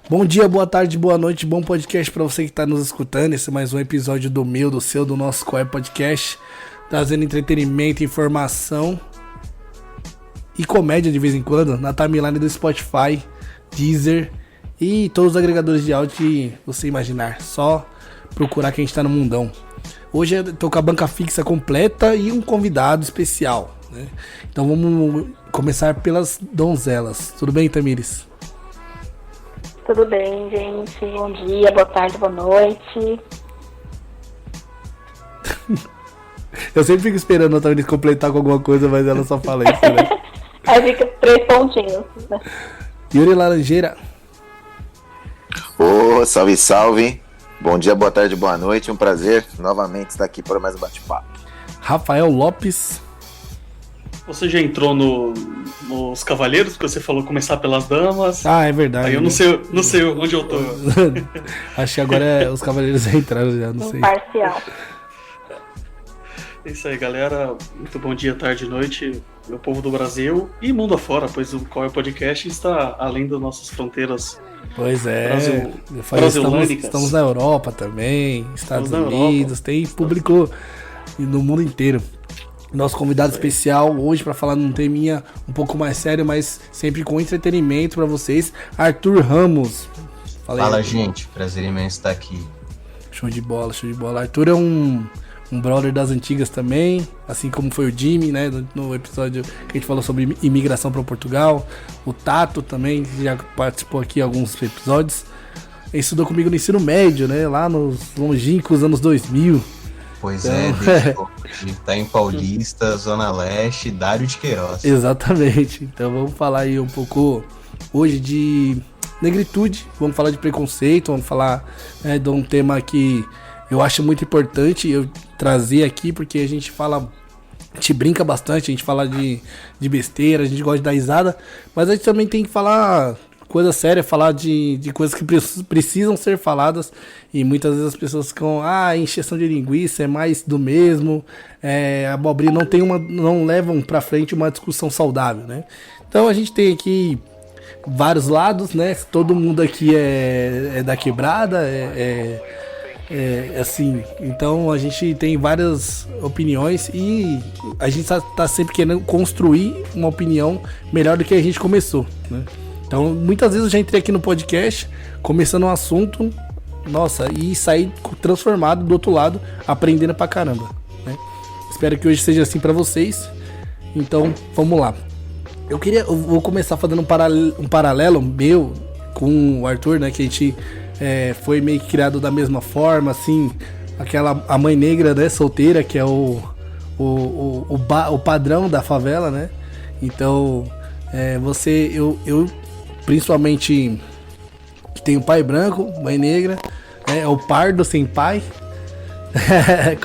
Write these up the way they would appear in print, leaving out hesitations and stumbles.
Bom dia, boa tarde, boa noite, bom podcast pra você que tá nos escutando. Esse é mais um episódio do meu, do seu, do nosso Qual é Podcast, trazendo entretenimento, informação e comédia de vez em quando na timeline do Spotify, Deezer e todos os agregadores de áudio que você imaginar. Só procurar que a gente tá no mundão. Hoje eu tô com a banca fixa completa e um convidado especial, né? Então vamos começar pelas donzelas. Tudo bem, Tamires? Tudo bem, gente? Bom dia, boa tarde, boa noite. Eu sempre fico esperando a Tamires completar com alguma coisa, mas ela só fala isso, né? Aí fica 3 pontinhos, né? Yuri Laranjeira. Ô, salve, salve. Bom dia, boa tarde, boa noite. Um prazer novamente estar aqui para mais um bate-papo. Rafael Lopes. Você já entrou nos Cavaleiros, que você falou começar pelas damas. Ah, é verdade. Aí eu não sei onde eu tô. Acho que agora os Cavaleiros entraram já, não sei. Imparcial. É isso aí, galera. Muito bom dia, tarde e noite, meu povo do Brasil e mundo afora, pois o Qual é Podcast está além das nossas fronteiras. Pois é. Estamos na Europa também, Estados Unidos, tem público no mundo inteiro. Nosso convidado especial hoje para falar num teminha um pouco mais sério, mas sempre com entretenimento para vocês, Arthur Ramos. Fala, gente, prazer imenso estar aqui. Show de bola, show de bola. Arthur é um brother das antigas também, assim como foi o Jimmy, né, no episódio que a gente falou sobre imigração para Portugal. O Tato também já participou aqui em alguns episódios. Ele estudou comigo no ensino médio, né, lá nos longínquos anos 2000. Pois então, tá em Paulista, Zona Leste, Dário de Queiroz. Exatamente. Então vamos falar aí um pouco hoje de negritude, vamos falar de preconceito, vamos falar de um tema que eu acho muito importante eu trazer aqui, porque a gente brinca bastante, a gente fala de besteira, a gente gosta de dar risada, mas a gente também tem que falar coisa séria, falar de coisas que precisam ser faladas, e muitas vezes as pessoas ficam, encheção de linguiça, é mais do mesmo, abobrinha, não levam pra frente uma discussão saudável, né? Então a gente tem aqui vários lados, né? Todo mundo aqui é da quebrada, assim, então a gente tem várias opiniões e a gente tá sempre querendo construir uma opinião melhor do que a gente começou, né? Então muitas vezes eu já entrei aqui no podcast começando um assunto, nossa, e saí transformado do outro lado, aprendendo pra caramba, né? Espero que hoje seja assim pra vocês. Então vamos lá. Eu vou começar fazendo um paralelo meu com o Arthur, né, que a gente foi meio que criado da mesma forma, assim, a mãe negra, né, solteira, que é o padrão da favela, né? Então, eu principalmente que tenho pai branco, mãe negra, é o pardo sem pai,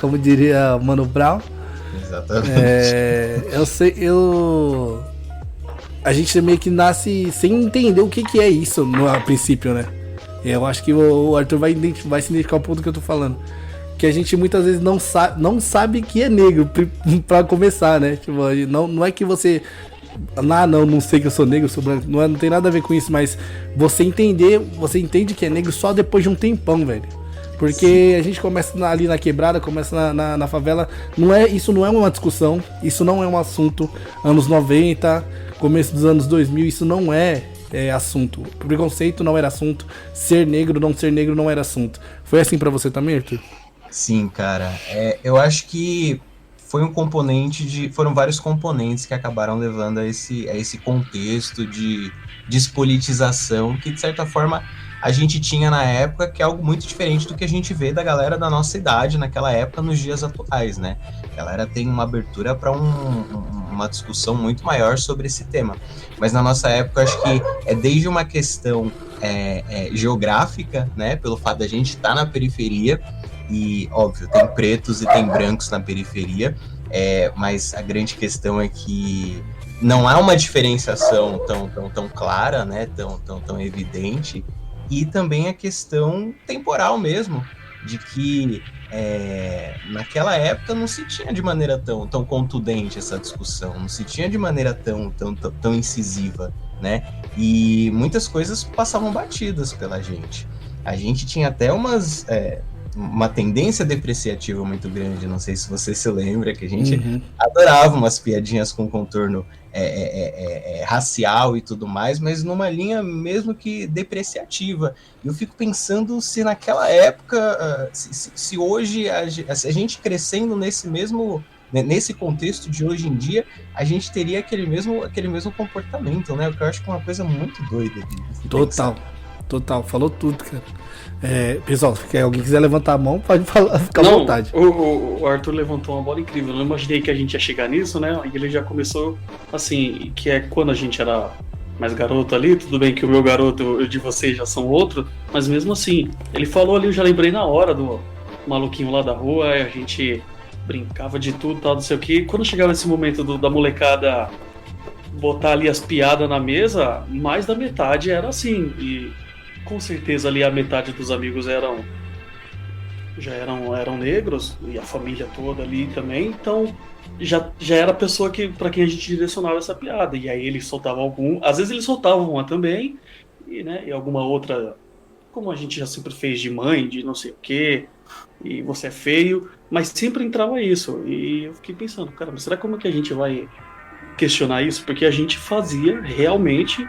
como diria Mano Brown. Exatamente. A gente meio que nasce sem entender o que é isso a princípio, né? Eu acho que o Arthur vai se identificar o ponto que eu tô falando. Que a gente muitas vezes não sabe que é negro, pra começar, né? Tipo, não é que você... não sei que eu sou negro, eu sou branco. Não tem nada a ver com isso, mas você entende que é negro só depois de um tempão, velho. Porque sim, a gente começa ali na quebrada, começa na favela. Isso não é uma discussão, isso não é um assunto. Anos 90, começo dos anos 2000, isso não é assunto. Preconceito não era assunto. Ser negro, não ser negro não era assunto. Foi assim pra você também, Arthur? Sim, cara. Eu acho que foram vários componentes que acabaram levando a esse contexto de despolitização que, de certa forma, a gente tinha na época, que é algo muito diferente do que a gente vê da galera da nossa idade naquela época, nos dias atuais, né? A galera tem uma abertura para uma discussão muito maior sobre esse tema. Mas na nossa época, acho que é desde uma questão geográfica, né? Pelo fato da gente estar na periferia, e, óbvio, tem pretos e tem brancos na periferia, mas a grande questão é que não há uma diferenciação tão clara, né? Tão evidente. E também a questão temporal mesmo, de que naquela época não se tinha de maneira tão contundente essa discussão, não se tinha de maneira tão incisiva, né? E muitas coisas passavam batidas pela gente. A gente tinha até uma tendência depreciativa muito grande, não sei se você se lembra, que a gente adorava umas piadinhas com contorno racial e tudo mais, mas numa linha mesmo que depreciativa. E eu fico pensando se naquela época, se hoje, se a gente crescendo nesse contexto de hoje em dia, a gente teria aquele mesmo comportamento, né? O que eu acho que é uma coisa muito doida de Total, falou tudo, cara. Pessoal, se alguém quiser levantar a mão, pode falar, fica à vontade. O Arthur levantou uma bola incrível. Eu não imaginei que a gente ia chegar nisso, né? E ele já começou assim, que é quando a gente era mais garoto ali. Tudo bem que o meu garoto e o de vocês já são outro, mas mesmo assim, ele falou ali, eu já lembrei na hora do maluquinho lá da rua, a gente brincava de tudo, tal, não sei o que. Quando chegava esse momento da molecada botar ali as piadas na mesa, mais da metade era assim. E com certeza ali a metade dos amigos eram negros, e a família toda ali também. Então já era a pessoa para quem a gente direcionava essa piada. E aí ele soltava às vezes ele soltava uma também, e alguma outra, como a gente já sempre fez de mãe, de não sei o que, e você é feio, mas sempre entrava isso. E eu fiquei pensando, caramba, será como é que a gente vai questionar isso? Porque a gente fazia realmente,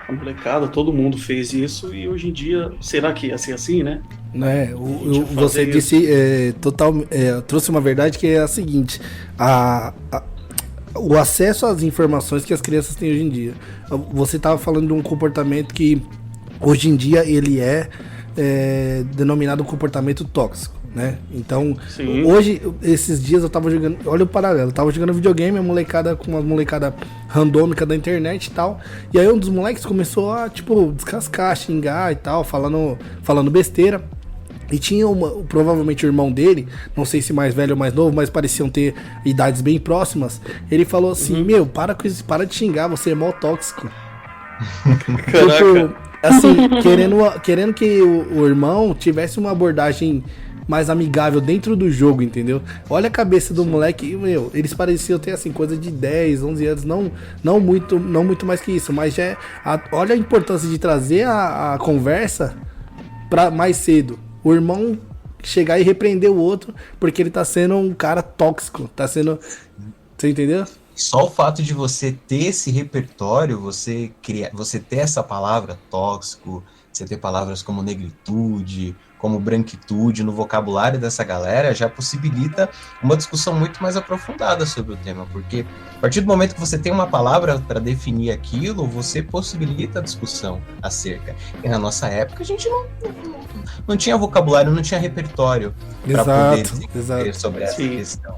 a molecada, todo mundo fez isso, e hoje em dia, será que ia ser assim, né? Você disse trouxe uma verdade que é a seguinte: o acesso às informações que as crianças têm hoje em dia. Você estava falando de um comportamento que hoje em dia ele é denominado um comportamento tóxico, né? Então, sim. Hoje, esses dias eu tava jogando, olha o paralelo, eu tava jogando videogame, uma molecada randômica da internet e tal, e aí um dos moleques começou a, descascar, xingar e tal, falando besteira. E tinha provavelmente o irmão dele, não sei se mais velho ou mais novo, mas pareciam ter idades bem próximas. Ele falou assim, para com isso, para de xingar, você é mó tóxico. Caraca. Assim, querendo que o irmão tivesse uma abordagem mais amigável dentro do jogo, entendeu? Olha a cabeça do moleque, eles pareciam ter assim, coisa de 10, 11 anos, não muito mais que isso, mas olha a importância de trazer a conversa pra mais cedo. O irmão chegar e repreender o outro porque ele tá sendo um cara tóxico, você entendeu? Só o fato de você ter esse repertório, você ter essa palavra tóxico, você ter palavras como negritude, como branquitude no vocabulário dessa galera, já possibilita uma discussão muito mais aprofundada sobre o tema, porque a partir do momento que você tem uma palavra para definir aquilo, você possibilita a discussão acerca. E na nossa época a gente não tinha vocabulário, não tinha repertório para poder dizer sobre essa questão.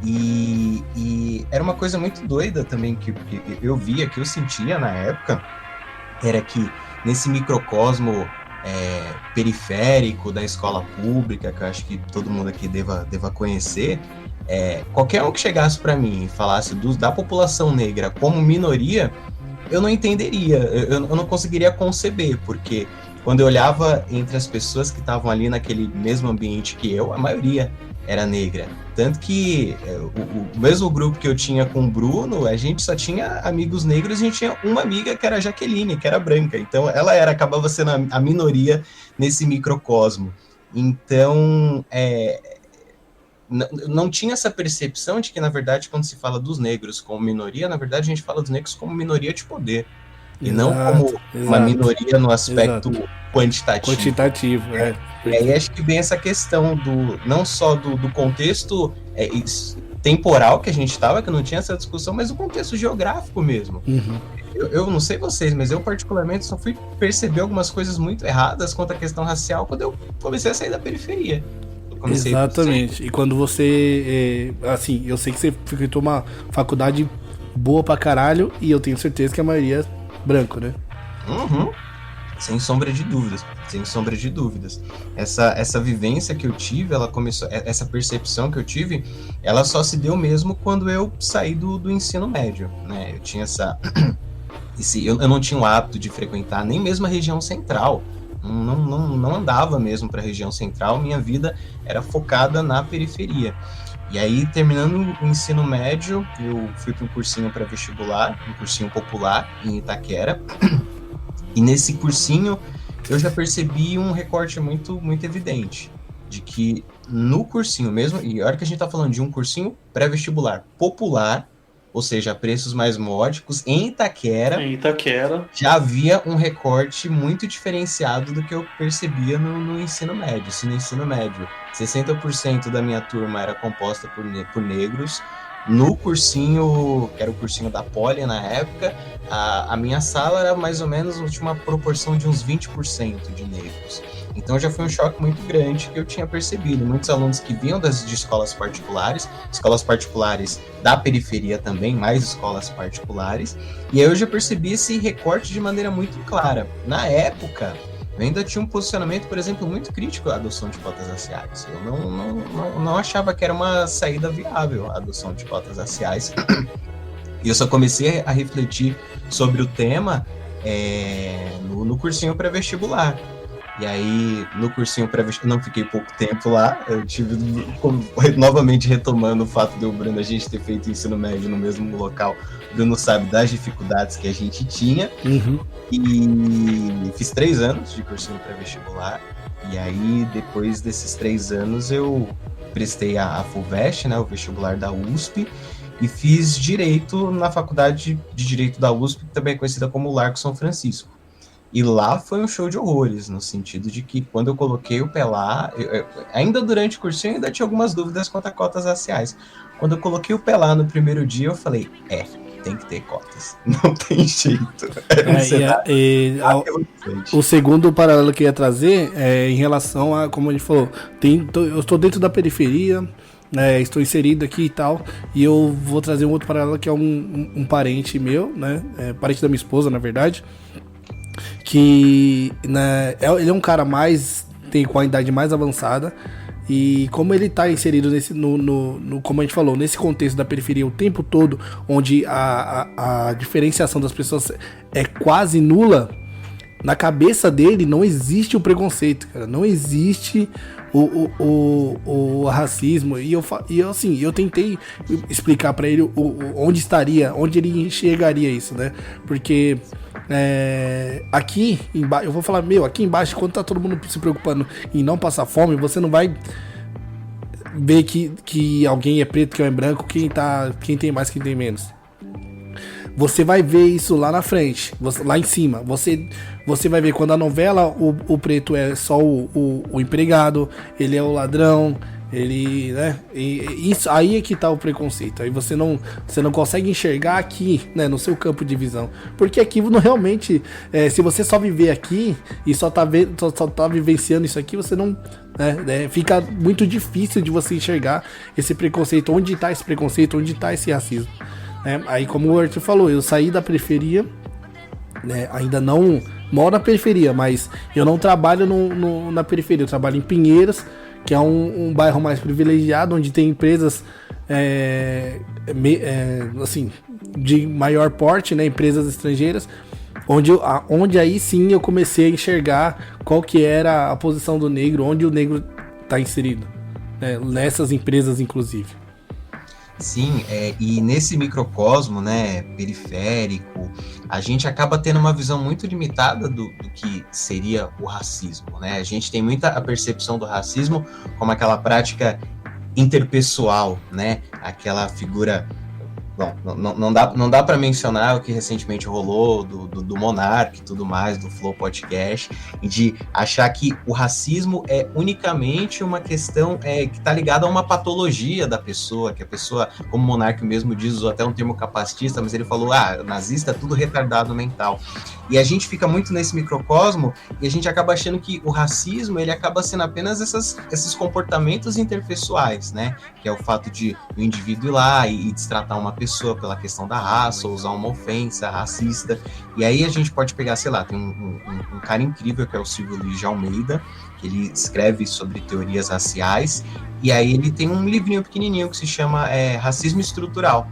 E era uma coisa muito doida também que eu via, que eu sentia na época, era que nesse microcosmo periférico da escola pública, que eu acho que todo mundo aqui deva conhecer, qualquer um que chegasse para mim e falasse da população negra como minoria, eu não entenderia, eu não conseguiria conceber, porque quando eu olhava entre as pessoas que estavam ali naquele mesmo ambiente que eu, a maioria era negra. Tanto que o mesmo grupo que eu tinha com o Bruno, a gente só tinha amigos negros, e a gente tinha uma amiga que era a Jaqueline, que era branca. Então ela acabava sendo a minoria nesse microcosmo. Então não tinha essa percepção de que, na verdade, quando se fala dos negros como minoria, na verdade a gente fala dos negros como minoria de poder. E não como uma minoria no aspecto quantitativo. E aí acho que vem essa questão não só do contexto temporal que a gente estava, que não tinha essa discussão, mas o contexto geográfico mesmo. Eu não sei vocês, mas eu particularmente só fui perceber algumas coisas muito erradas quanto à questão racial quando eu comecei a sair da periferia. Exatamente. E quando você... assim, eu sei que você frequentou uma faculdade boa pra caralho, e eu tenho certeza que a maioria é branco, né? Sem sombra de dúvidas. Essa vivência que eu tive, essa percepção que eu tive, ela só se deu mesmo quando eu saí do ensino médio, né? Eu tinha eu não tinha o hábito de frequentar nem mesmo a região central. Não andava mesmo para a região central, minha vida era focada na periferia. E aí, terminando o ensino médio, eu fui para um cursinho pré-vestibular, um cursinho popular em Itaquera. E nesse cursinho eu já percebi um recorte muito, muito evidente, de que no cursinho mesmo, e olha que a gente tá falando de um cursinho pré-vestibular popular, ou seja, a preços mais módicos, em Itaquera, já havia um recorte muito diferenciado do que eu percebia no ensino médio. Se no ensino médio 60% da minha turma era composta por negros, no cursinho, que era o cursinho da Poli na época, a minha sala era mais ou menos, tinha uma proporção de uns 20% de negros. Então já foi um choque muito grande que eu tinha percebido. Muitos alunos que vinham de escolas particulares da periferia também, mais escolas particulares, e aí eu já percebi esse recorte de maneira muito clara. Na época, eu ainda tinha um posicionamento, por exemplo, muito crítico à adoção de cotas raciais. Eu não achava que era uma saída viável a adoção de cotas raciais. E eu só comecei a refletir sobre o tema no cursinho pré-vestibular. E aí, no cursinho pré-vestibular, não fiquei pouco tempo lá, eu tive, novamente retomando o fato de o Bruno, a gente ter feito ensino médio no mesmo local, o Bruno sabe das dificuldades que a gente tinha, e fiz 3 anos de cursinho pré-vestibular, e aí, depois desses 3 anos, eu prestei a FUVEST, né, o vestibular da USP, e fiz Direito na Faculdade de Direito da USP, que também é conhecida como Largo São Francisco. E lá foi um show de horrores, no sentido de que quando eu coloquei o pé lá, ainda durante o cursinho, eu ainda tinha algumas dúvidas quanto a cotas raciais. Quando eu coloquei o pé lá no primeiro dia, eu falei, tem que ter cotas, não tem jeito. O segundo paralelo que eu ia trazer é em relação a, como a gente falou, eu estou dentro da periferia, estou inserido aqui e tal, e eu vou trazer um outro paralelo que é um parente meu, né, parente da minha esposa, na verdade, que né, ele é um cara tem com a idade mais avançada, e como ele está inserido como a gente falou, nesse contexto da periferia o tempo todo, onde a diferenciação das pessoas é quase nula, na cabeça dele não existe o preconceito, cara, não existe o racismo, e eu tentei explicar para ele onde ele enxergaria isso, né, porque aqui embaixo, eu vou falar, aqui embaixo, quando tá todo mundo se preocupando em não passar fome, você não vai ver que alguém é preto, que é branco, quem tem mais, quem tem menos. Você vai ver isso lá na frente, lá em cima. Você vai ver quando a novela, o preto é só o empregado, ele é o ladrão, ele, né? E isso aí é que tá o preconceito. Aí você não consegue enxergar aqui, né, no seu campo de visão. Porque aqui não realmente, se você só viver aqui e só tá vivenciando isso aqui, você não, fica muito difícil de você enxergar esse preconceito. Onde tá esse preconceito? Onde tá esse racismo? Aí, como o Arthur falou, eu saí da periferia, né, ainda não moro na periferia, mas eu não trabalho na periferia, eu trabalho em Pinheiros, que é um bairro mais privilegiado, onde tem empresas assim, de maior porte, né, empresas estrangeiras, onde aí sim eu comecei a enxergar qual que era a posição do negro, onde o negro está inserido, né, nessas empresas inclusive. Sim, e nesse microcosmo, né, periférico, a gente acaba tendo uma visão muito limitada do que seria o racismo, né? A gente tem muita a percepção do racismo como aquela prática interpessoal, né? Aquela figura... Bom, não dá para mencionar o que recentemente rolou do Monark e tudo mais, do Flow Podcast, e de achar que o racismo é unicamente uma questão que está ligada a uma patologia da pessoa, que a pessoa, como o Monark mesmo diz, usou até um termo capacitista, mas ele falou, nazista é tudo retardado mental. E a gente fica muito nesse microcosmo e a gente acaba achando que o racismo, ele acaba sendo apenas esses comportamentos interpessoais, né? Que é o fato de o indivíduo ir lá e destratar uma pessoa pela questão da raça, ou usar uma ofensa racista. E aí a gente pode pegar, sei lá, tem um cara incrível que é o Silvio Luiz de Almeida, que ele escreve sobre teorias raciais, e aí ele tem um livrinho pequenininho que se chama Racismo Estrutural.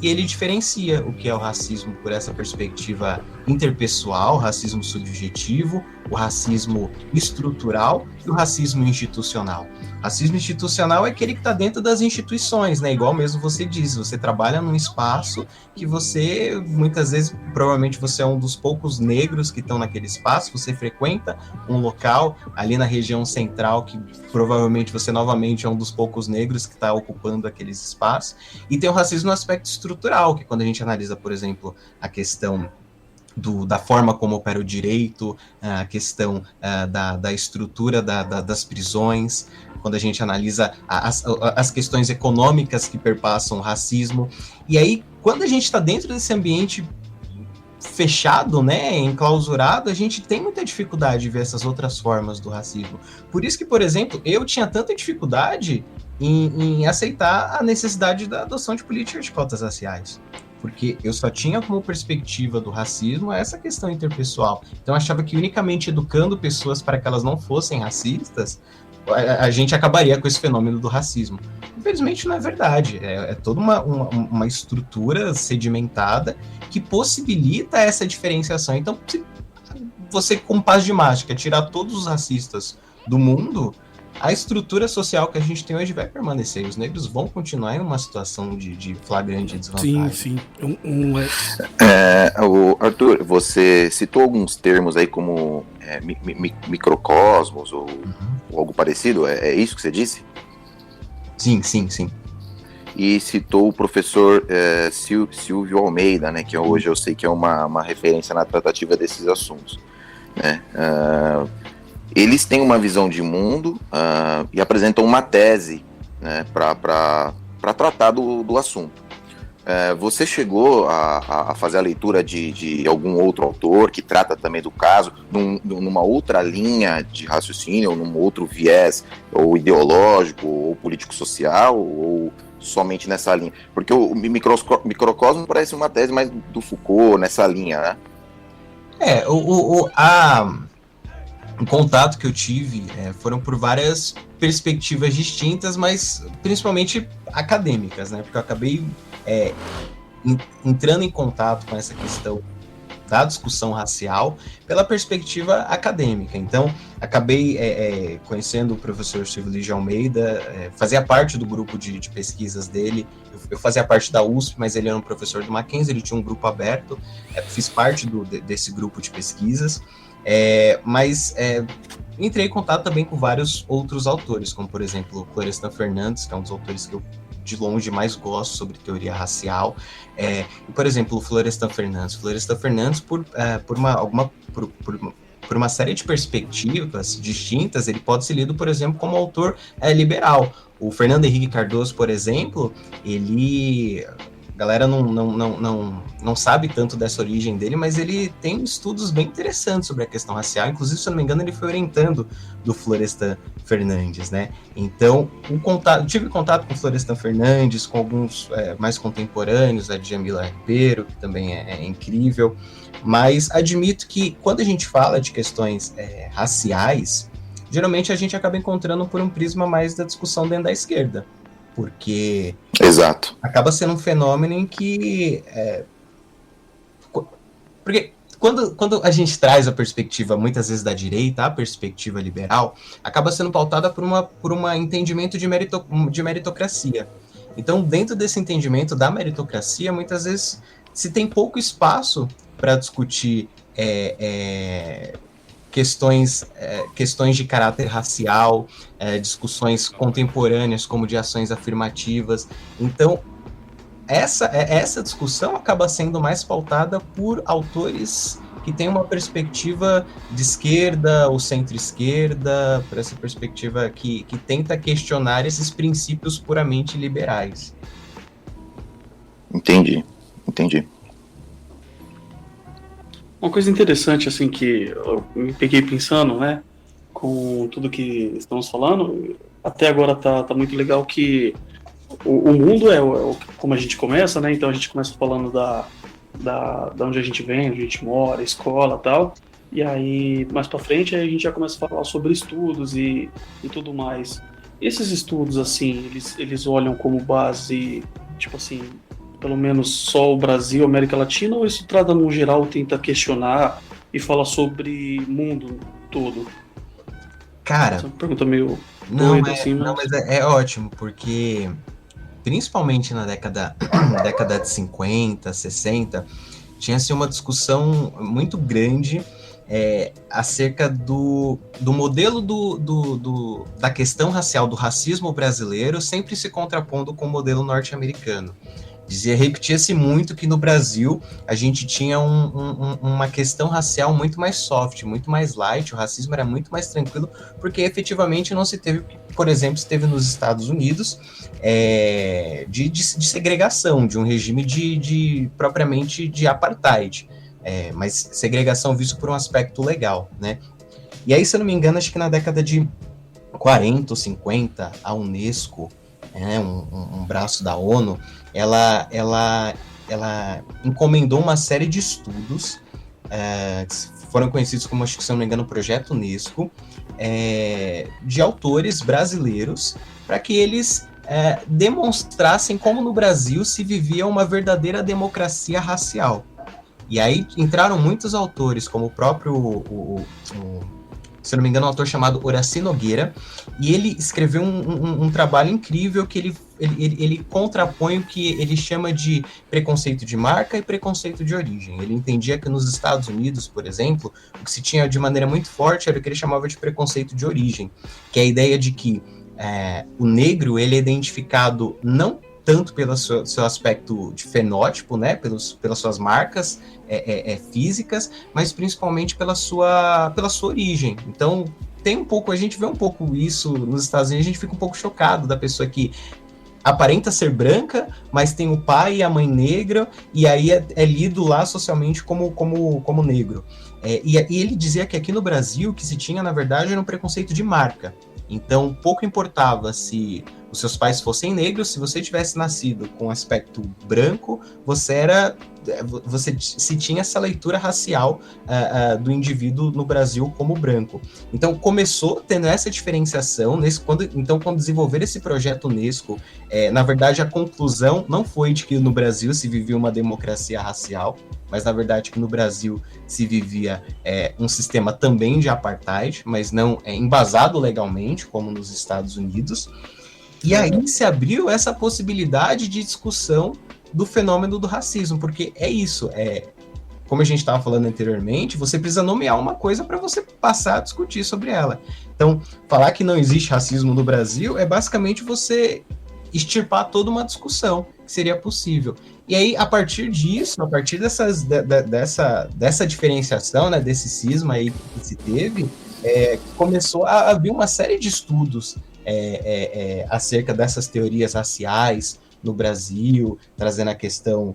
E ele diferencia o que é o racismo por essa perspectiva interpessoal, o racismo subjetivo, o racismo estrutural e o racismo institucional. O racismo institucional é aquele que está dentro das instituições, né? Igual mesmo você diz, você trabalha num espaço que você, muitas vezes, provavelmente você é um dos poucos negros que estão naquele espaço, você frequenta um local ali na região central que provavelmente você novamente é um dos poucos negros que está ocupando aqueles espaços. E tem o racismo no aspecto estrutural, que quando a gente analisa, por exemplo, a questão da forma como opera o direito, a questão da estrutura das prisões, quando a gente analisa as questões econômicas que perpassam o racismo. E aí, quando a gente está dentro desse ambiente fechado, né, enclausurado, a gente tem muita dificuldade de ver essas outras formas do racismo. Por isso que, por exemplo, eu tinha tanta dificuldade em aceitar a necessidade da adoção de políticas de cotas raciais. Porque eu só tinha como perspectiva do racismo essa questão interpessoal. Então eu achava que unicamente educando pessoas para que elas não fossem racistas, a gente acabaria com esse fenômeno do racismo. Infelizmente não é verdade. É toda uma estrutura sedimentada que possibilita essa diferenciação. Então, se você, com paz de mágica, tirar todos os racistas do mundo, a estrutura social que a gente tem hoje vai permanecer. Os negros vão continuar em uma situação de flagrante desvantagem. Sim. Arthur, você citou alguns termos aí como microcosmos ou algo parecido. É isso que você disse? Sim. E citou o professor Silvio Almeida, né, que hoje eu sei que é uma referência na tratativa desses assuntos, né? Eles têm uma visão de mundo e apresentam uma tese, né, para tratar do assunto. Você chegou a fazer a leitura de algum outro autor que trata também do caso, numa outra linha de raciocínio, ou num outro viés, ou ideológico, ou político-social, ou somente nessa linha? Porque o microcosmo parece uma tese mais do Foucault, nessa linha, né? O contato que eu tive foram por várias perspectivas distintas, mas principalmente acadêmicas, né? Porque eu acabei entrando em contato com essa questão da discussão racial pela perspectiva acadêmica. Então, acabei conhecendo o professor Silvio de Almeida, fazia parte do grupo de pesquisas dele. Eu fazia parte da USP, mas ele era um professor do Mackenzie, ele tinha um grupo aberto, fiz parte desse grupo de pesquisas. Mas entrei em contato também com vários outros autores, como por exemplo Florestan Fernandes, que é um dos autores que eu de longe mais gosto sobre teoria racial, e por exemplo o Florestan Fernandes por uma série de perspectivas distintas, ele pode ser lido, por exemplo, como autor liberal. O Fernando Henrique Cardoso, por exemplo, a galera não sabe tanto dessa origem dele, mas ele tem estudos bem interessantes sobre a questão racial. Inclusive, se eu não me engano, ele foi orientando do Florestan Fernandes, né? Então, tive contato com o Florestan Fernandes, com alguns mais contemporâneos, a Djamila Ribeiro, que também é incrível. Mas admito que, quando a gente fala de questões raciais, geralmente a gente acaba encontrando por um prisma mais da discussão dentro da esquerda. Porque exato, acaba sendo um fenômeno em que... porque quando a gente traz a perspectiva, muitas vezes da direita, a perspectiva liberal, acaba sendo pautada por um entendimento de meritocracia. Então, dentro desse entendimento da meritocracia, muitas vezes se tem pouco espaço para discutir questões de caráter racial, discussões contemporâneas como de ações afirmativas. Então, essa discussão acaba sendo mais pautada por autores que têm uma perspectiva de esquerda ou centro-esquerda, por essa perspectiva que tenta questionar esses princípios puramente liberais. Entendi. Uma coisa interessante, assim, que eu me peguei pensando, né, com tudo que estamos falando, até agora tá muito legal que o mundo como a gente começa, né, então a gente começa falando da onde a gente vem, onde a gente mora, escola e tal, e aí, mais pra frente, aí a gente já começa a falar sobre estudos e tudo mais. Esses estudos, assim, eles olham como base, tipo assim, pelo menos só o Brasil, América Latina, ou isso trata no geral, tenta questionar e fala sobre mundo todo? Cara, Essa é uma pergunta meio não, doida, assim, não, mas é ótimo, porque principalmente na década de 50, 60, tinha-se uma discussão muito grande acerca do modelo da questão racial, do racismo brasileiro, sempre se contrapondo com o modelo norte-americano. Repetia-se muito que no Brasil a gente tinha uma questão racial muito mais soft, muito mais light, o racismo era muito mais tranquilo, porque efetivamente não se teve, por exemplo, se teve nos Estados Unidos de segregação, de um regime propriamente de apartheid, mas segregação visto por um aspecto legal, né? E aí, se eu não me engano, acho que na década de 40 ou 50, a Unesco, um braço da ONU, ela encomendou uma série de estudos que foram conhecidos como, acho que se não me engano, o Projeto Unesco, de autores brasileiros, para que eles demonstrassem como no Brasil se vivia uma verdadeira democracia racial. E aí entraram muitos autores, como o próprio, se não me engano, um autor chamado Horaci Nogueira, e ele escreveu um trabalho incrível que ele contrapõe o que ele chama de preconceito de marca e preconceito de origem. Ele entendia que nos Estados Unidos, por exemplo, o que se tinha de maneira muito forte era o que ele chamava de preconceito de origem, que é a ideia de que o negro ele é identificado não tanto pelo seu aspecto de fenótipo, né, pelas suas marcas físicas, mas principalmente pela sua origem. Então, a gente vê um pouco isso nos Estados Unidos, a gente fica um pouco chocado da pessoa que aparenta ser branca, mas tem o pai e a mãe negra, e aí é lido lá socialmente como negro. E ele dizia que aqui no Brasil, o que se tinha, na verdade, era um preconceito de marca. Então, pouco importava se os seus pais fossem negros, se você tivesse nascido com aspecto branco, você se tinha essa leitura racial do indivíduo no Brasil como branco. Então, começou tendo essa diferenciação, quando desenvolver esse projeto Unesco, na verdade, a conclusão não foi de que no Brasil se vivia uma democracia racial, mas, na verdade, que no Brasil se vivia um sistema também de apartheid, mas não embasado legalmente, como nos Estados Unidos. E aí se abriu essa possibilidade de discussão do fenômeno do racismo, porque é isso, como a gente estava falando anteriormente, você precisa nomear uma coisa para você passar a discutir sobre ela. Então, falar que não existe racismo no Brasil é basicamente você extirpar toda uma discussão que seria possível. E aí, a partir disso, a partir dessa diferenciação, né, desse cisma aí que se teve, começou a vir uma série de estudos acerca dessas teorias raciais no Brasil, trazendo a questão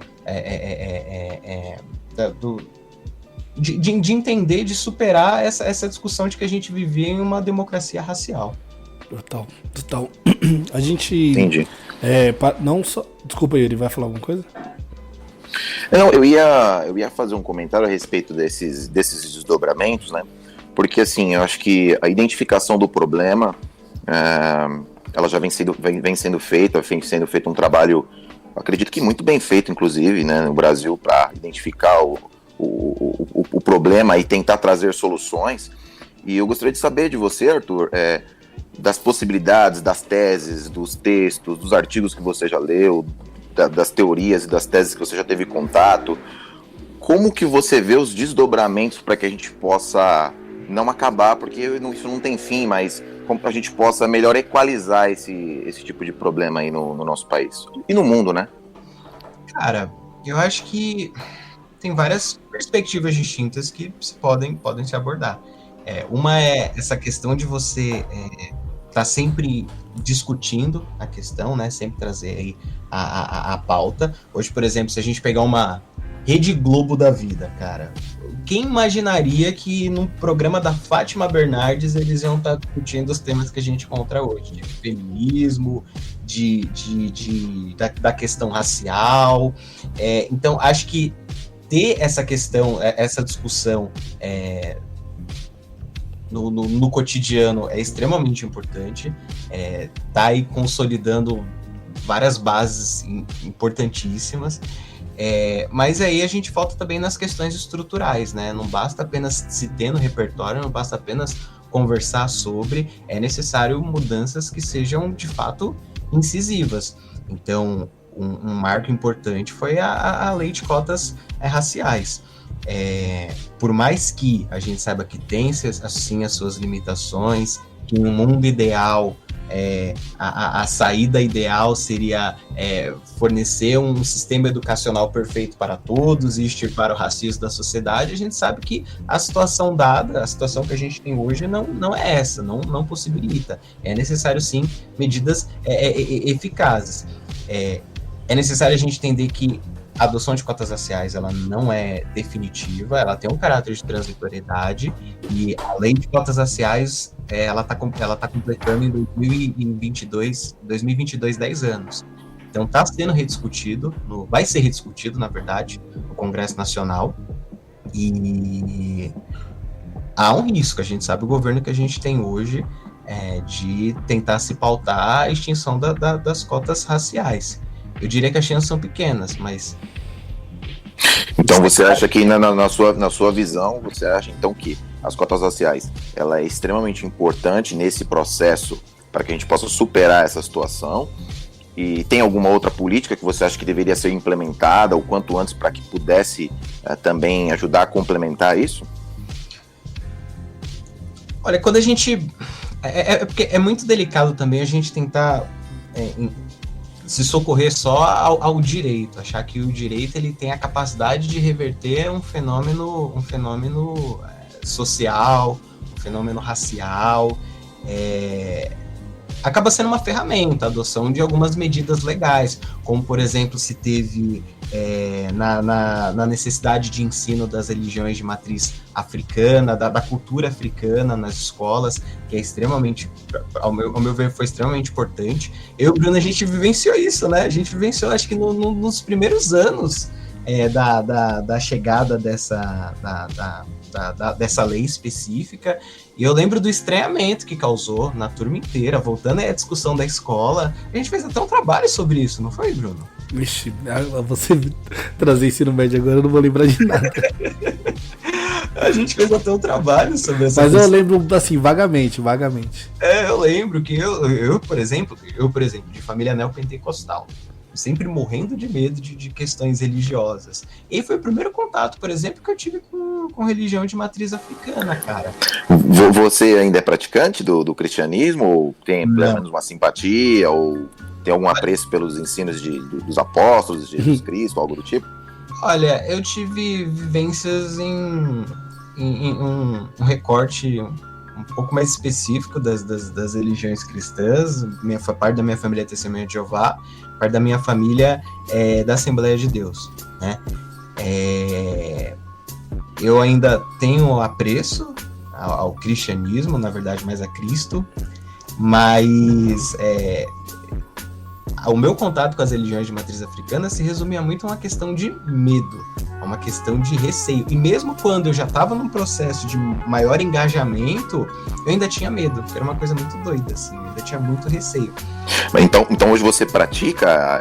de entender, de superar essa discussão de que a gente vivia em uma democracia racial. Total. A gente... Entendi. Não só... Desculpa, Yuri, vai falar alguma coisa? Não, eu ia fazer um comentário a respeito desses desdobramentos, né? Porque, assim, eu acho que a identificação do problema, ela já vem sendo feita um trabalho, acredito que muito bem feito, inclusive, né, no Brasil, para identificar o problema e tentar trazer soluções. E eu gostaria de saber de você, Arthur, das possibilidades, das teses, dos textos, dos artigos que você já leu, das teorias e das teses que você já teve contato. Como que você vê os desdobramentos para que a gente possa não acabar, porque isso não tem fim, mas como a gente possa melhor equalizar esse tipo de problema aí no nosso país e no mundo, né? Cara, eu acho que tem várias perspectivas distintas que podem se abordar. Uma é essa questão de você tá sempre discutindo a questão, né? Sempre trazer aí a pauta. Hoje, por exemplo, se a gente pegar uma Rede Globo da vida, cara, quem imaginaria que num programa da Fátima Bernardes eles iam estar discutindo os temas que a gente encontra hoje, de feminismo, da questão racial. Então, acho que ter essa questão, essa discussão no cotidiano é extremamente importante. Tá aí consolidando várias bases importantíssimas. Mas aí a gente volta também nas questões estruturais, né? Não basta apenas se ter no repertório, não basta apenas conversar sobre, é necessário mudanças que sejam, de fato, incisivas. Então, um marco importante foi a lei de cotas raciais. Por mais que a gente saiba que tem, assim, as suas limitações, que em um mundo ideal, a saída ideal seria fornecer um sistema educacional perfeito para todos e extirpar o racismo da sociedade, a gente sabe que a situação dada, a situação que a gente tem hoje não é essa, não possibilita. É necessário, sim, medidas eficazes. É necessário a gente entender que a adoção de cotas raciais, ela não é definitiva, ela tem um caráter de transitoriedade, e a lei de cotas raciais, ela tá completando em 2022 10 anos. Então está sendo rediscutido, vai ser rediscutido, na verdade, no Congresso Nacional, e há um risco, a gente sabe o governo que a gente tem hoje de tentar se pautar a extinção das cotas raciais. Eu diria que as chances são pequenas, mas... Então você acha que, na sua visão, você acha então que as cotas raciais, ela é extremamente importante nesse processo para que a gente possa superar essa situação? E tem alguma outra política que você acha que deveria ser implementada o quanto antes para que pudesse também ajudar a complementar isso? Olha, quando a gente... porque é muito delicado também a gente tentar... se socorrer só ao direito, achar que o direito ele tem a capacidade de reverter um fenômeno social, um fenômeno racial, acaba sendo uma ferramenta, a adoção de algumas medidas legais, como, por exemplo, se teve na necessidade de ensino das religiões de matriz africana, da cultura africana nas escolas, que é extremamente, ao meu ver, foi extremamente importante. Eu e o Bruno, a gente vivenciou isso, né? A gente vivenciou, acho que nos primeiros anos da chegada dessa lei específica, e eu lembro do estranhamento que causou na turma inteira, voltando à discussão da escola. A gente fez até um trabalho sobre isso, não foi, Bruno? Vixe, você trazer ensino médio agora, eu não vou lembrar de nada. A gente fez até um trabalho sobre essa Mas questão. eu lembro, assim, vagamente. Eu lembro que eu, por exemplo, de família neopentecostal, sempre morrendo de medo de questões religiosas. E foi o primeiro contato, por exemplo, que eu tive com religião de matriz africana, cara. Você ainda é praticante do cristianismo? Ou tem pelo menos uma simpatia? Ou tem algum apreço pelos ensinos dos apóstolos, de Jesus Cristo, algo do tipo? Olha, eu tive vivências em um recorte um pouco mais específico das religiões cristãs. Parte da minha família é Testemunha de Jeová, parte da minha família é da Assembleia de Deus, né? Eu ainda tenho apreço ao cristianismo, na verdade, mais a Cristo, mas o meu contato com as religiões de matriz africana se resumia muito a uma questão de medo, a uma questão de receio. E mesmo quando eu já estava num processo de maior engajamento, eu ainda tinha medo, que era uma coisa muito doida, assim, eu ainda tinha muito receio. Então hoje você pratica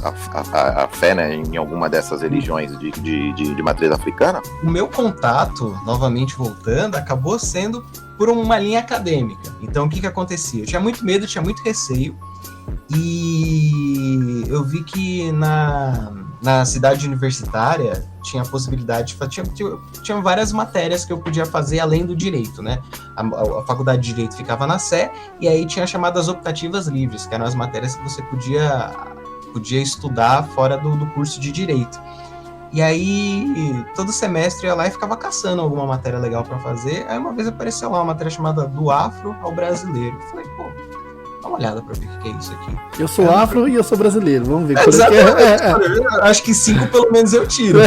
a fé, né, em alguma dessas religiões de matriz africana? O meu contato, novamente voltando, acabou sendo por uma linha acadêmica. Então o que acontecia? Eu tinha muito medo, tinha muito receio, e eu vi que na cidade universitária tinha a possibilidade de tinha várias matérias que eu podia fazer além do direito, né? A faculdade de direito ficava na Sé, e aí tinha chamadas optativas livres, que eram as matérias que você podia estudar fora do curso de direito. E aí todo semestre eu ia lá e ficava caçando alguma matéria legal para fazer. Aí uma vez apareceu lá uma matéria chamada Do Afro ao Brasileiro. Eu falei, pô, dá uma olhada pra ver o que é isso aqui. Eu sou afro e eu sou brasileiro, vamos ver. Exatamente. Acho que 5 pelo menos eu tiro.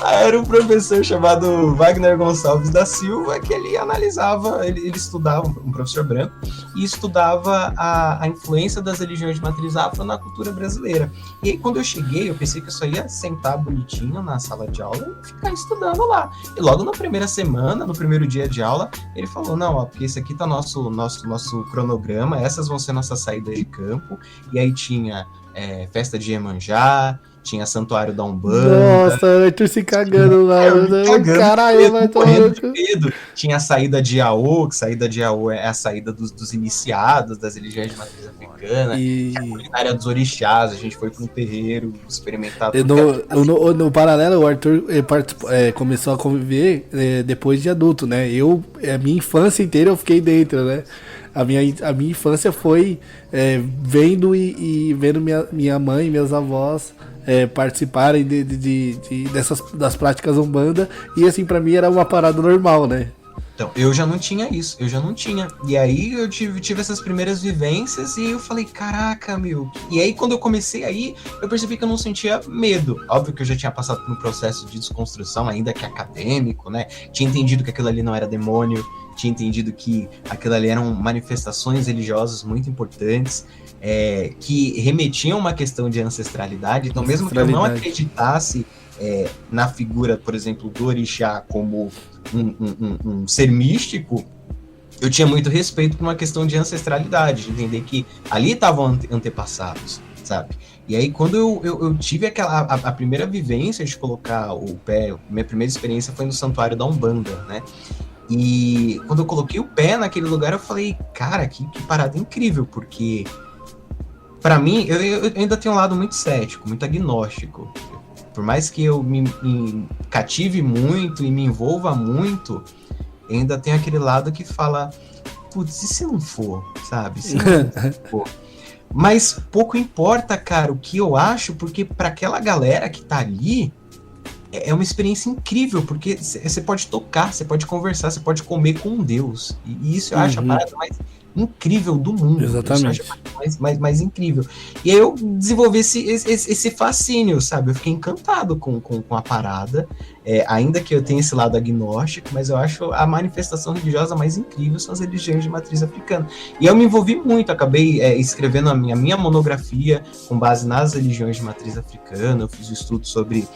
Aí era um professor chamado Wagner Gonçalves da Silva, que ele analisava, ele estudava, um professor branco, e estudava a influência das religiões de matriz afro na cultura brasileira. E aí, quando eu cheguei, eu pensei que eu só ia sentar bonitinho na sala de aula e ficar estudando lá. E logo na primeira semana, no primeiro dia de aula, ele falou, não, ó, porque esse aqui tá nosso cronograma, essas vão ser nossas saídas de campo. E aí tinha festa de Iemanjá, tinha Santuário da Umbanda. Nossa, o Arthur se cagando lá. Caralho, vai tomar de medo. Tinha a saída de Iaô, que saída de Iaô é a saída dos iniciados, das religiões de matriz africana. E a culinária dos orixás, a gente foi para um terreiro experimentar tudo. No paralelo, o Arthur começou a conviver depois de adulto, né? A minha infância inteira eu fiquei dentro, né? A minha infância foi vendo e vendo minha mãe e meus avós participarem das práticas Umbanda, e assim, pra mim era uma parada normal, né? Então, eu já não tinha isso, E aí eu tive essas primeiras vivências e eu falei, caraca, meu. E aí quando eu comecei aí, eu percebi que eu não sentia medo. Óbvio que eu já tinha passado por um processo de desconstrução, ainda que acadêmico, né? Tinha entendido que aquilo ali não era demônio, tinha entendido que aquilo ali eram manifestações religiosas muito importantes, que remetiam a uma questão de ancestralidade. Então, mesmo que eu não acreditasse na figura, por exemplo, do orixá como um ser místico, eu tinha muito respeito por uma questão de ancestralidade, de entender que ali estavam antepassados, sabe? E aí, quando eu tive a primeira vivência de colocar o pé, minha primeira experiência foi no Santuário da Umbanda, né? E quando eu coloquei o pé naquele lugar, eu falei, cara, que parada incrível, porque pra mim, eu ainda tenho um lado muito cético, muito agnóstico. Por mais que eu me cative muito e me envolva muito, ainda tem aquele lado que fala, putz, e se não for, sabe? Se não for. Mas pouco importa, cara, o que eu acho, porque pra aquela galera que tá ali, é uma experiência incrível, porque você pode tocar, você pode conversar, você pode comer com um Deus. E isso eu acho a parada mais incrível do mundo. Exatamente. Isso eu acho mais incrível. E aí eu desenvolvi esse fascínio, sabe? Eu fiquei encantado com a parada, ainda que eu tenha esse lado agnóstico, mas eu acho a manifestação religiosa mais incrível são as religiões de matriz africana. E eu me envolvi muito, acabei escrevendo a minha monografia com base nas religiões de matriz africana. Eu fiz um estudo sobre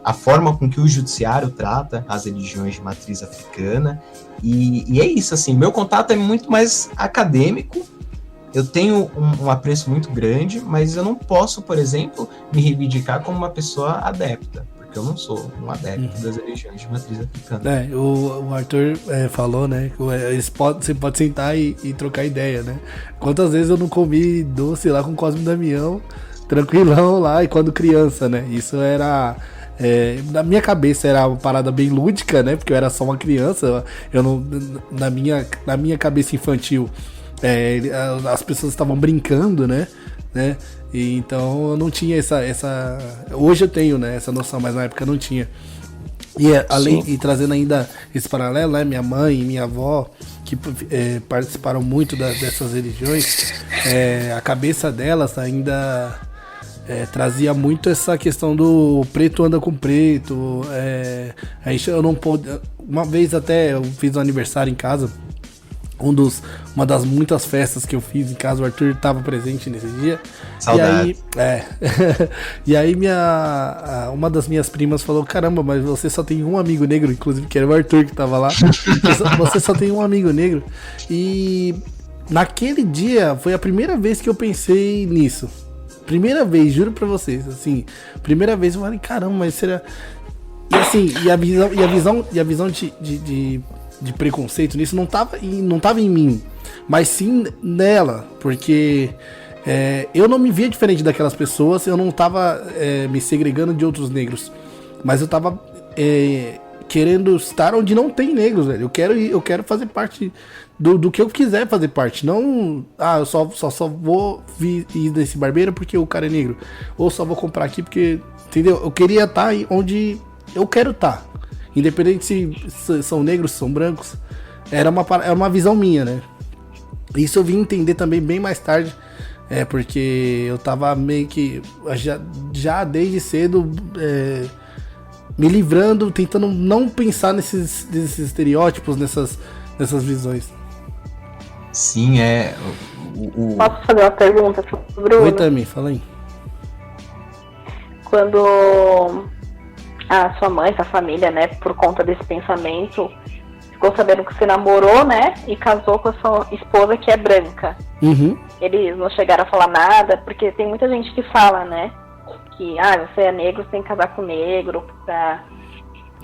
a forma com que o judiciário trata as religiões de matriz africana. E é isso, assim, meu contato é muito mais acadêmico, eu tenho um apreço muito grande, mas eu não posso, por exemplo, me reivindicar como uma pessoa adepta, porque eu não sou um adepto das religiões de matriz africana. O Arthur falou, né, você pode sentar e trocar ideia, né? Quantas vezes eu não comi doce lá com Cosme e Damião, tranquilão lá, e quando criança, né? Isso era... na minha cabeça era uma parada bem lúdica, né? Porque eu era só uma criança. Eu não, na minha cabeça infantil, as pessoas estavam brincando, né? E então eu não tinha essa. Hoje eu tenho, né? Essa noção, mas na época eu não tinha. E trazendo ainda esse paralelo, né? Minha mãe e minha avó, que participaram muito dessas religiões, a cabeça delas ainda trazia muito essa questão do preto anda com preto. Eu não pude. Uma vez até eu fiz um aniversário em casa. Uma das muitas festas que eu fiz em casa, o Arthur estava presente nesse dia. Saudade. E aí uma das minhas primas falou, caramba, mas você só tem um amigo negro, inclusive que era o Arthur que estava lá. Você só tem um amigo negro. E naquele dia foi a primeira vez que eu pensei nisso. Primeira vez, juro pra vocês, assim, primeira vez eu falei, caramba, mas será... E assim, a visão de preconceito nisso não tava em mim, mas sim nela, porque eu não me via diferente daquelas pessoas, eu não tava me segregando de outros negros, mas eu tava querendo estar onde não tem negros, velho. Eu quero fazer parte do que eu quiser fazer parte. Não, eu só vou ir nesse barbeiro porque o cara é negro. Ou só vou comprar aqui porque, entendeu? Eu queria estar onde eu quero estar. Independente se são negros, se são brancos. Era uma visão minha, né? Isso eu vim entender também bem mais tarde. Porque eu tava meio que... Já desde cedo... me livrando, tentando não pensar nesses estereótipos, nessas visões. Sim, Posso fazer uma pergunta pro Bruno? Oi, Tami, fala aí. Quando a sua mãe, sua família, né, por conta desse pensamento, ficou sabendo que você namorou, né, e casou com a sua esposa que é branca. Uhum. Eles não chegaram a falar nada, porque tem muita gente que fala, né, que, você é negro, você tem que casar com negro, pra...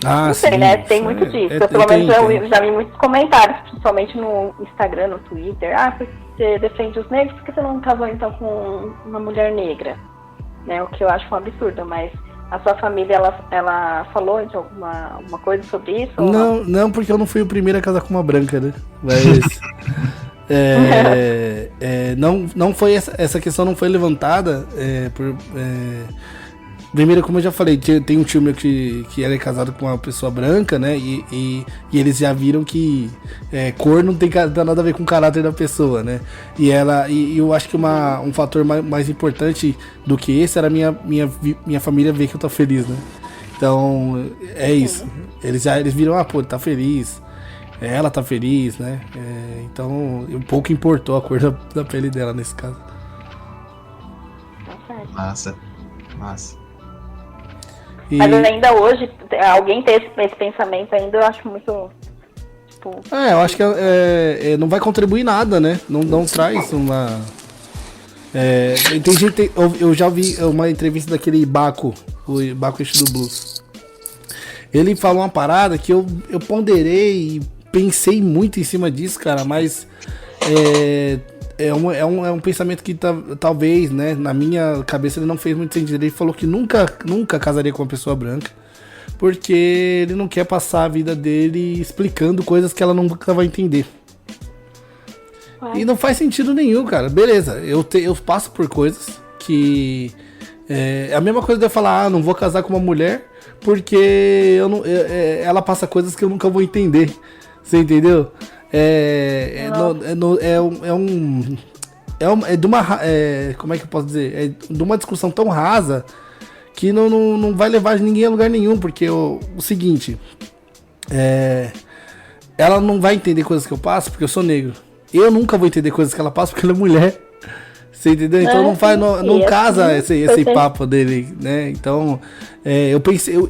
não sei, sim, né, tem muito disso. Eu, pelo menos, eu já vi muitos comentários, principalmente no Instagram, no Twitter. Porque você defende os negros, por que você não casou, então, com uma mulher negra? Né, o que eu acho um absurdo, mas... A sua família, ela falou de alguma coisa sobre isso? Não, porque eu não fui o primeiro a casar com uma branca, né? Mas não foi essa questão não foi levantada primeiro, como eu já falei, tem um tio meu que era casado com uma pessoa branca, né? E eles já viram que cor não tem nada a ver com o caráter da pessoa, né? E eu acho que um fator mais importante do que esse era minha família ver que eu tô feliz, né? Então, é isso. Eles viram, pô, tá feliz. Ela tá feliz, né? Então, um pouco importou a cor da pele dela nesse caso. Massa. Mas ainda hoje, alguém ter esse pensamento ainda, eu acho muito... Tipo... eu acho que não vai contribuir nada, né? Não traz uma... tem gente... Eu já vi uma entrevista daquele Baco, o Baco Eixo do Blues. Ele falou uma parada que eu ponderei e pensei muito em cima disso, cara, mas... É um pensamento que talvez, né, na minha cabeça ele não fez muito sentido. Ele falou que nunca casaria com uma pessoa branca, porque ele não quer passar a vida dele explicando coisas que ela nunca vai entender. E não faz sentido nenhum, cara. Beleza, eu passo por coisas que... É a mesma coisa de eu falar, não vou casar com uma mulher, porque ela passa coisas que eu nunca vou entender. Você entendeu? Como é que eu posso dizer? É de uma discussão tão rasa que não vai levar ninguém a lugar nenhum, porque o seguinte, ela não vai entender coisas que eu passo porque eu sou negro. Eu nunca vou entender coisas que ela passa porque ela é mulher. Você entendeu? Então não casa esse papo dele, né? Então, eu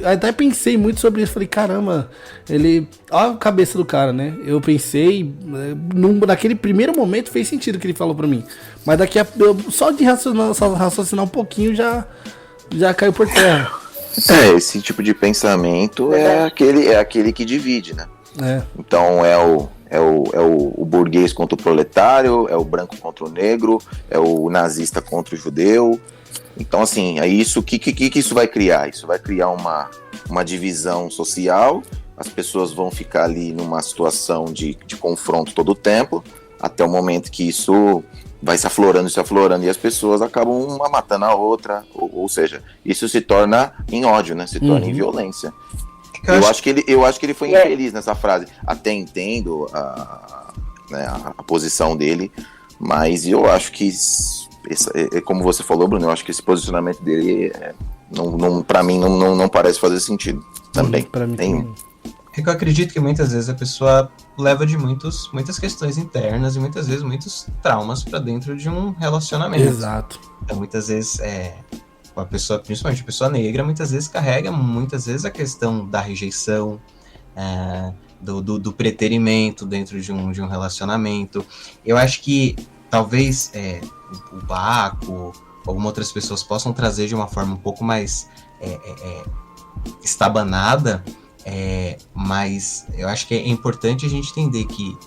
até pensei muito sobre isso. Falei, caramba, olha a cabeça do cara, né? Eu pensei, naquele primeiro momento fez sentido o que ele falou pra mim. Mas só de raciocinar um pouquinho já caiu por terra. Esse tipo de pensamento é aquele que divide, né? Então é o burguês contra o proletário, é o branco contra o negro, é o nazista contra o judeu. Então, assim, o que isso vai criar? Isso vai criar uma divisão social, as pessoas vão ficar ali numa situação de confronto todo o tempo, até o momento que isso vai se aflorando, e as pessoas acabam uma matando a outra, ou seja, isso se torna em ódio, né? Se torna em violência. Eu acho que ele foi infeliz nessa frase. Até entendo a posição dele, mas eu acho que, como você falou, Bruno, eu acho que esse posicionamento dele, pra mim, não parece fazer sentido também. Pra mim também. É que eu acredito que muitas vezes a pessoa leva de muitas questões internas e muitas vezes muitos traumas pra dentro de um relacionamento. Exato. Então, muitas vezes, a pessoa, principalmente a pessoa negra, muitas vezes carrega a questão da rejeição, do preterimento dentro de um relacionamento. Eu acho que talvez o Baco, algumas outras pessoas possam trazer de uma forma um pouco mais estabanada, mas eu acho que é importante a gente entender que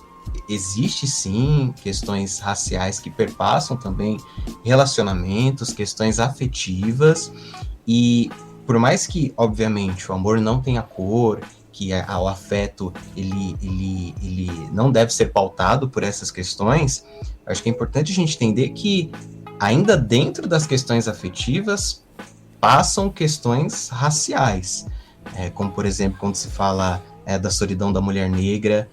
existe sim questões raciais que perpassam também relacionamentos, questões afetivas, e por mais que, obviamente, o amor não tenha cor, que o afeto ele não deve ser pautado por essas questões, acho que é importante a gente entender que ainda dentro das questões afetivas passam questões raciais, como por exemplo quando se fala da solidão da mulher negra,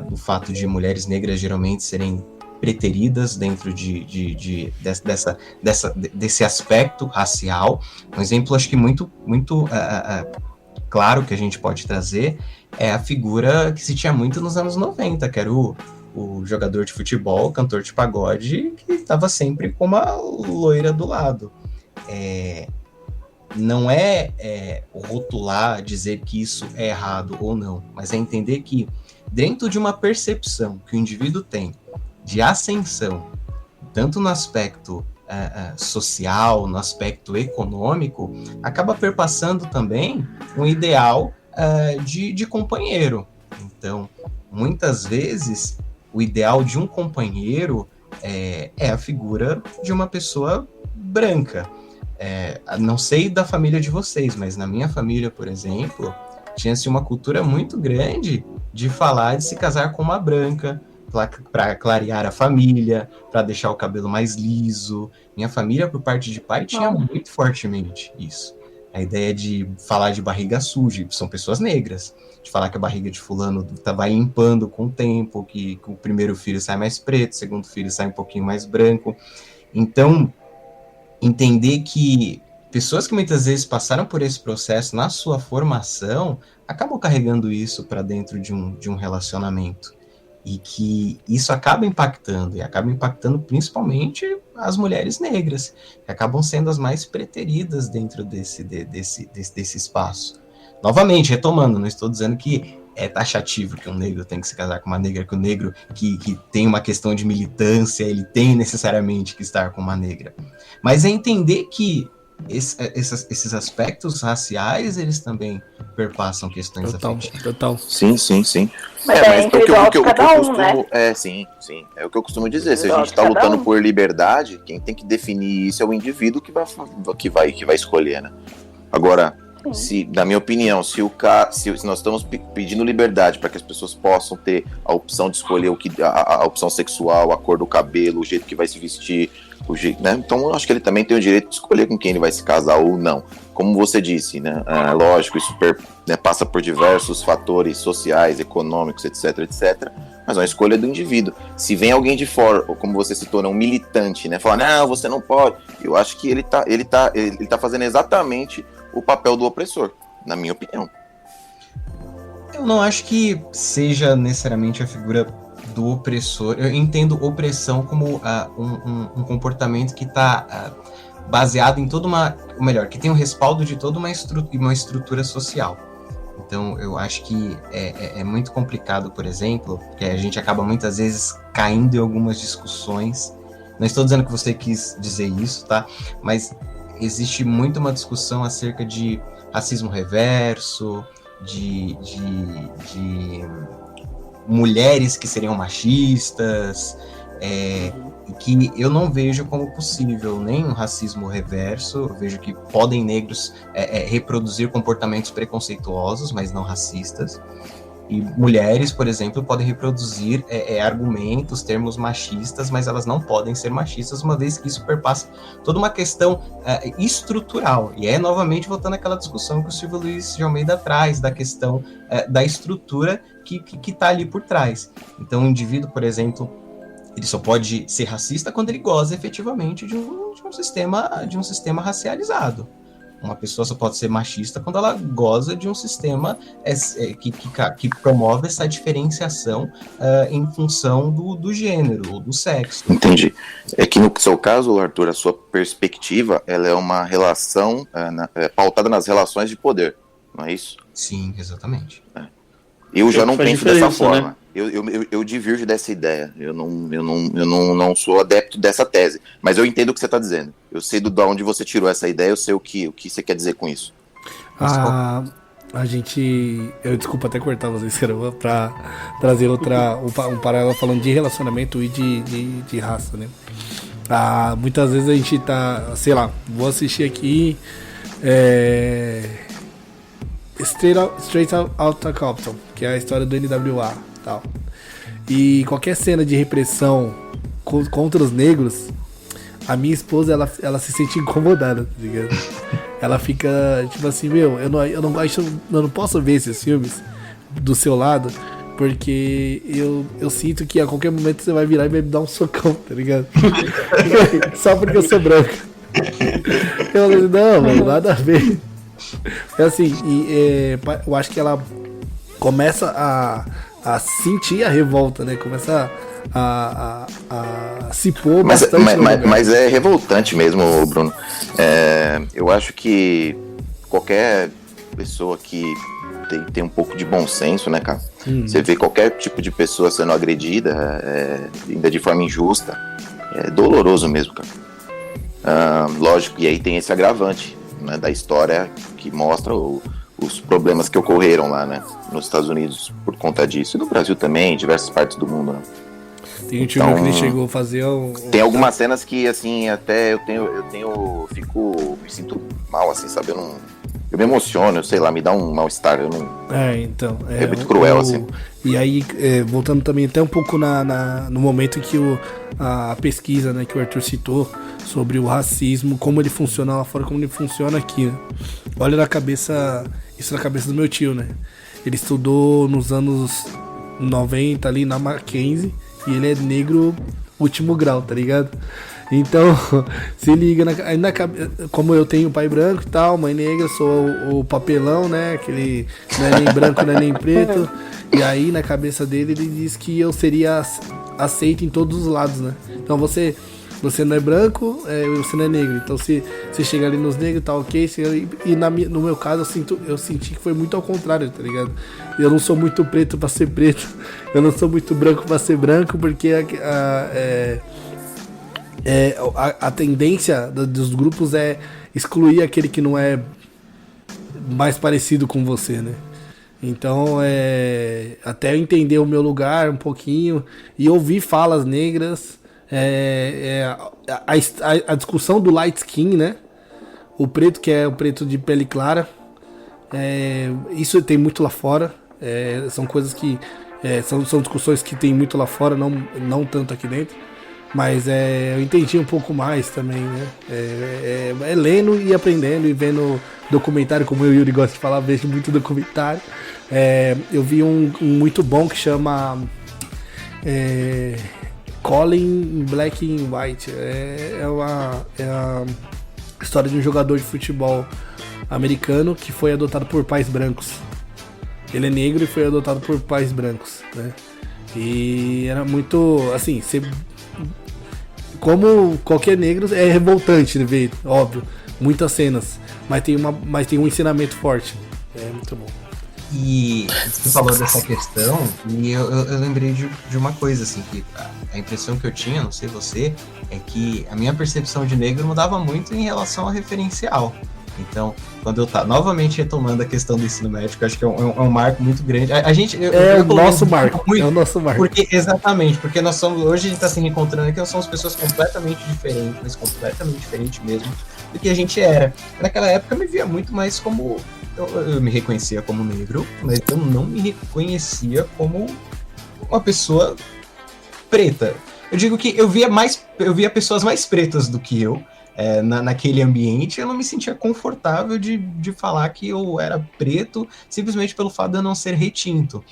do fato de mulheres negras geralmente serem preteridas dentro desse aspecto racial. Um exemplo, acho que muito claro que a gente pode trazer é a figura que se tinha muito nos anos 90, que era o jogador de futebol, cantor de pagode, que estava sempre com uma loira do lado. Não é rotular, dizer que isso é errado ou não, mas é entender que dentro de uma percepção que o indivíduo tem de ascensão, tanto no aspecto social, no aspecto econômico, acaba perpassando também um ideal de companheiro. Então, muitas vezes, o ideal de um companheiro é a figura de uma pessoa branca. Não sei da família de vocês, mas na minha família, por exemplo, tinha-se uma cultura muito grande de falar de se casar com uma branca, para clarear a família, para deixar o cabelo mais liso. Minha família, por parte de pai, tinha muito fortemente isso. A ideia de falar de barriga suja, são pessoas negras, de falar que a barriga de fulano vai limpando com o tempo, que o primeiro filho sai mais preto, o segundo filho sai um pouquinho mais branco. Então, entender que pessoas que muitas vezes passaram por esse processo na sua formação, acabam carregando isso para dentro de um relacionamento. E que isso acaba impactando, e acaba impactando principalmente as mulheres negras, que acabam sendo as mais preteridas dentro desse espaço. Novamente, retomando, não estou dizendo que é taxativo que um negro tem que se casar com uma negra, que o negro que tem uma questão de militância, ele tem necessariamente que estar com uma negra. Mas é entender que esses aspectos raciais, eles também perpassam questões afetivas. Total. Sim. Mas Mas individual o que eu costumo, né? Sim. É o que eu costumo dizer. Se a gente está lutando por liberdade, quem tem que definir isso é o indivíduo que vai escolher, né? Agora, na minha opinião, se nós estamos pedindo liberdade para que as pessoas possam ter a opção de escolher a opção sexual, a cor do cabelo, o jeito que vai se vestir, o jeito, né? Então eu acho que ele também tem o direito de escolher com quem ele vai se casar ou não. Como você disse, né? Lógico, isso passa por diversos fatores sociais, econômicos, etc. Mas é uma escolha do indivíduo. Se vem alguém de fora, ou como você citou, um militante, né? Falar, não, você não pode. Eu acho que ele tá fazendo exatamente o papel do opressor, na minha opinião. Eu não acho que seja necessariamente a figura do opressor. Eu entendo opressão como um comportamento que está baseado em que tem o respaldo de toda uma estrutura social. Então, eu acho que é muito complicado, por exemplo, porque a gente acaba muitas vezes caindo em algumas discussões. Não estou dizendo que você quis dizer isso, tá? Mas existe muito uma discussão acerca de racismo reverso, de mulheres que seriam machistas, que eu não vejo como possível nem um racismo reverso. Eu vejo que podem negros reproduzir comportamentos preconceituosos, mas não racistas. E mulheres, por exemplo, podem reproduzir argumentos, termos machistas, mas elas não podem ser machistas, uma vez que isso perpassa toda uma questão estrutural. E novamente, voltando àquela discussão que o Silvio Luiz de Almeida traz, da questão da estrutura que está ali por trás. Então, o indivíduo, por exemplo, ele só pode ser racista quando ele goza efetivamente de um sistema racializado. Uma pessoa só pode ser machista quando ela goza de um sistema que promove essa diferenciação em função do gênero ou do sexo. Entendi. É que no seu caso, Arthur, a sua perspectiva, ela é uma relação pautada nas relações de poder, não é isso? Sim, exatamente. Eu já não penso dessa forma. Né? Eu divirjo dessa ideia. Eu não sou adepto dessa tese. Mas eu entendo o que você está dizendo. Eu sei de onde você tirou essa ideia, eu sei o que você quer dizer com isso. A gente... desculpa até cortar vocês, caramba, pra trazer um paralelo falando de relacionamento e de raça, né? Muitas vezes a gente tá... Sei lá, vou assistir aqui... Straight Outta Compton, que é a história do NWA e tal. E qualquer cena de repressão contra os negros, a minha esposa, ela se sente incomodada, tá ligado? Ela fica tipo assim, eu não posso ver esses filmes do seu lado, porque eu sinto que a qualquer momento você vai virar e vai me dar um socão, tá ligado? Só porque eu sou branco. Eu falei, não, mano, nada a ver. É assim, eu acho que ela começa a sentir a revolta, né? Começa a se pôr bastante no lugar. Mas é revoltante mesmo, Bruno. Eu acho que qualquer pessoa que tem um pouco de bom senso, né, cara? Você vê qualquer tipo de pessoa sendo agredida, ainda de forma injusta, é doloroso mesmo, cara. Lógico, e aí tem esse agravante, né, da história que mostra os problemas que ocorreram lá, né, nos Estados Unidos por conta disso. E no Brasil também, em diversas partes do mundo, né? Tem um time que ele chegou a fazer Tem algumas cenas que, assim, até eu me sinto mal, assim, sabe? Eu me emociono, sei lá, me dá um mal-estar. Então. É muito cruel, assim. E aí, voltando também até um pouco no momento que a pesquisa, né, que o Arthur citou sobre o racismo, como ele funciona lá fora, como ele funciona aqui, né? Olha isso na cabeça do meu tio, né? Ele estudou nos anos 90 ali na Mackenzie e ele é negro último grau, tá ligado? Então, se liga, como eu tenho pai branco e tal, mãe negra, sou o papelão, né? Aquele não é nem branco, não é nem preto. E aí, na cabeça dele, ele diz que eu seria aceito em todos os lados, né? Então, você não é branco, você não é negro. Então, se você chega ali nos negros, tá ok. E no meu caso, eu senti que foi muito ao contrário, tá ligado? Eu não sou muito preto pra ser preto. Eu não sou muito branco pra ser branco, porque a tendência dos grupos é excluir aquele que não é mais parecido com você, né? Então, até eu entender o meu lugar um pouquinho e ouvir falas negras, a discussão do light skin, né? O preto, que é o preto de pele clara, isso tem muito lá fora. São coisas que são discussões que tem muito lá fora, não tanto aqui dentro. Mas eu entendi um pouco mais também, né? Lendo e aprendendo e vendo documentário, como eu e o Yuri gosta de falar, vejo muito documentário. Eu vi um muito bom que chama Colin Black and White. É a história de um jogador de futebol americano que foi adotado por pais brancos. Ele é negro e foi adotado por pais brancos, né? E era muito, assim, como qualquer negro, é revoltante ver, óbvio, muitas cenas, mas tem um ensinamento forte. É muito bom. E você falou dessa questão, e eu lembrei de uma coisa, assim, que a impressão que eu tinha, não sei você, é que a minha percepção de negro mudava muito em relação ao referencial. Então, quando eu novamente retomando a questão do ensino médico, acho que é um marco muito grande. O nosso marco. Exatamente, porque nós somos, hoje a gente está se reencontrando aqui, nós somos pessoas completamente diferentes, mas completamente diferentes mesmo do que a gente era. Naquela época eu me via muito mais como, eu me reconhecia como negro, mas eu não me reconhecia como uma pessoa preta. Eu digo que eu via pessoas mais pretas do que eu, naquele ambiente. Eu não me sentia confortável de falar que eu era preto, simplesmente pelo fato de eu não ser retinto.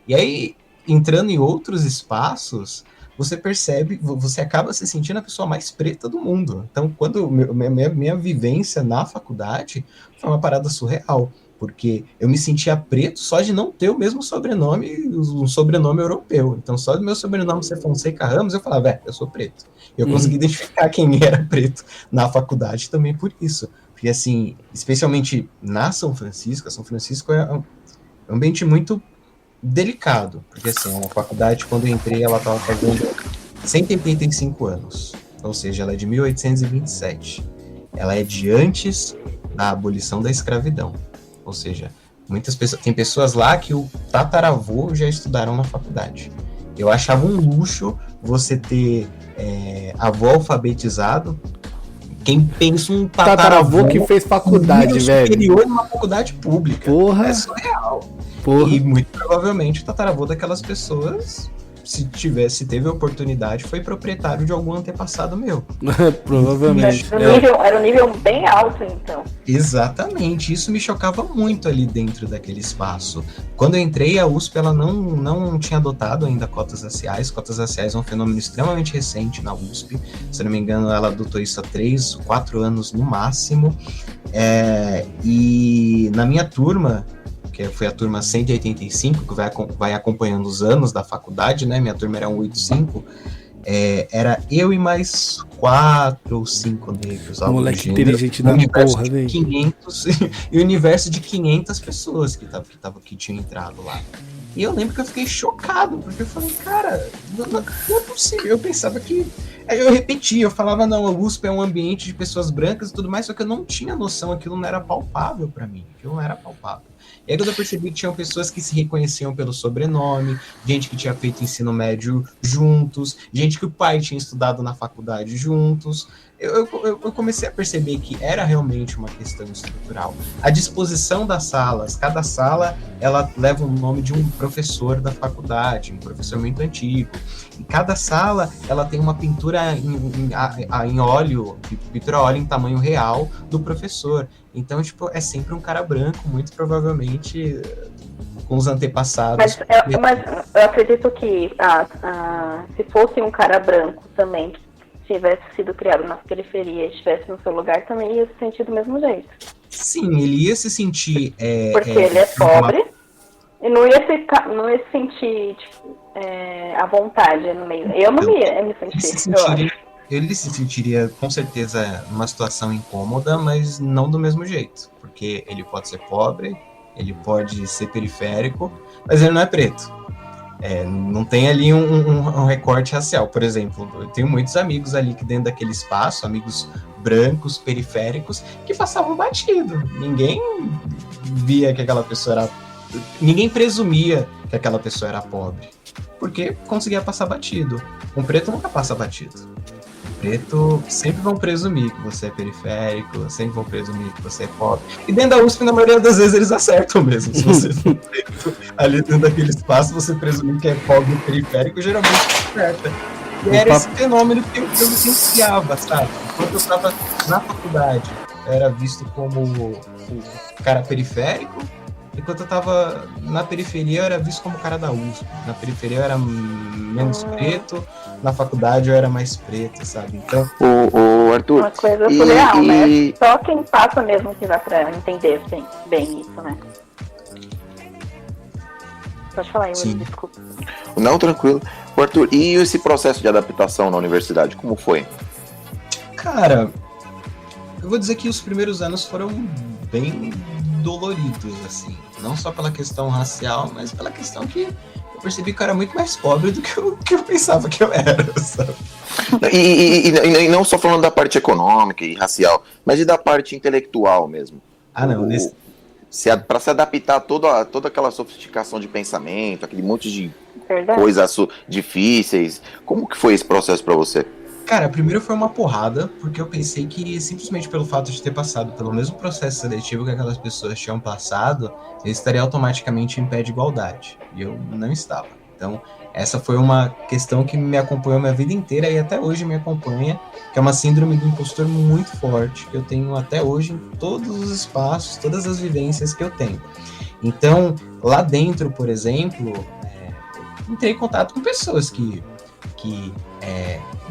E aí, entrando em outros espaços, você percebe, você acaba se sentindo a pessoa mais preta do mundo. Então, quando minha vivência na faculdade foi uma parada surreal, porque eu me sentia preto só de não ter o mesmo sobrenome, um sobrenome europeu. Então, só do meu sobrenome ser Fonseca Ramos, eu falava, eu sou preto. Eu consegui identificar quem era preto na faculdade também por isso. Porque, assim, especialmente na São Francisco é um ambiente muito delicado. Porque, assim, uma faculdade, quando eu entrei, ela estava fazendo 185 anos. Ou seja, ela é de 1827. Ela é de antes da abolição da escravidão. Ou seja, tem pessoas lá que o tataravô já estudaram na faculdade. Eu achava um luxo você ter avô alfabetizado. Quem pensa um tataravô que fez faculdade, velho. Superior numa faculdade pública. Porra. É surreal. Porra. E muito provavelmente o tataravô daquelas pessoas se teve oportunidade, foi proprietário de algum antepassado meu. Provavelmente. Era um nível bem alto, então. Exatamente, isso me chocava muito ali dentro daquele espaço. Quando eu entrei, a USP ela não tinha adotado ainda cotas raciais. Cotas raciais é um fenômeno extremamente recente na USP. Se não me engano, ela adotou isso há 3, 4 anos no máximo. E na minha turma, que foi a turma 185, que vai acompanhando os anos da faculdade, né? Minha turma era 185, era eu e mais 4 ou 5 negros. Moleque inteligente da porra, velho. E o universo de 500 pessoas que tinham entrado lá. E eu lembro que eu fiquei chocado, porque eu falei, cara, não é possível. Eu pensava que... Eu repetia, eu falava, não, a USP é um ambiente de pessoas brancas e tudo mais, só que eu não tinha noção, aquilo não era palpável pra mim, E aí quando eu percebi que tinham pessoas que se reconheciam pelo sobrenome, gente que tinha feito ensino médio juntos, gente que o pai tinha estudado na faculdade juntos, eu comecei a perceber que era realmente uma questão estrutural. A disposição das salas, cada sala, ela leva o nome de um professor da faculdade, um professor muito antigo. E cada sala, ela tem uma pintura em óleo, pintura a óleo em tamanho real do professor. Então, tipo, é sempre um cara branco, muito provavelmente com os antepassados. Mas eu acredito que se fosse um cara branco também, que tivesse sido criado na periferia e estivesse no seu lugar, também ia se sentir do mesmo jeito. Sim, ele ia se sentir... Porque ele é pobre e não ia se sentir tipo, à vontade no meio. Eu não ia me sentir, eu acho. Ele se sentiria, com certeza, numa situação incômoda, mas não do mesmo jeito. Porque ele pode ser pobre, ele pode ser periférico, mas ele não é preto. Não tem ali um recorte racial. Por exemplo, eu tenho muitos amigos ali que dentro daquele espaço, amigos brancos, periféricos, que passavam batido. Ninguém via que aquela pessoa era... Ninguém presumia que aquela pessoa era pobre, porque conseguia passar batido. Um preto nunca passa batido. Preto sempre vão presumir que você é periférico, sempre vão presumir que você é pobre. E dentro da USP, na maioria das vezes, eles acertam mesmo. Se você for preto ali dentro daquele espaço, você presumir que é pobre e periférico, geralmente acerta. E era esse fenômeno que eu vivenciava, sabe? Enquanto eu estava na faculdade, eu era visto como o cara periférico. Enquanto eu estava na periferia, eu era visto como o cara da USP. Na periferia eu era menos preto, na faculdade eu era mais preto, sabe? Então... O Arthur... Uma coisa surreal, né? Só quem passa mesmo que dá pra entender bem isso, né? Pode falar aí, desculpa. Não, tranquilo. Arthur, e esse processo de adaptação na universidade, como foi? Cara, eu vou dizer que os primeiros anos foram bem doloridos, assim. Não só pela questão racial, mas pela questão que eu percebi que eu era muito mais pobre do que eu pensava que eu era, sabe? E não só falando da parte econômica e racial, mas e da parte intelectual mesmo. Para se adaptar a toda aquela sofisticação de pensamento, aquele monte de coisas difíceis. Como que foi esse processo para você? Cara, primeiro foi uma porrada, porque eu pensei que simplesmente pelo fato de ter passado pelo mesmo processo seletivo que aquelas pessoas tinham passado, eu estaria automaticamente em pé de igualdade. E eu não estava. Então, essa foi uma questão que me acompanhou a minha vida inteira e até hoje me acompanha, que é uma síndrome do impostor muito forte, que eu tenho até hoje em todos os espaços, todas as vivências que eu tenho. Então, lá dentro, por exemplo, entrei em contato com pessoas que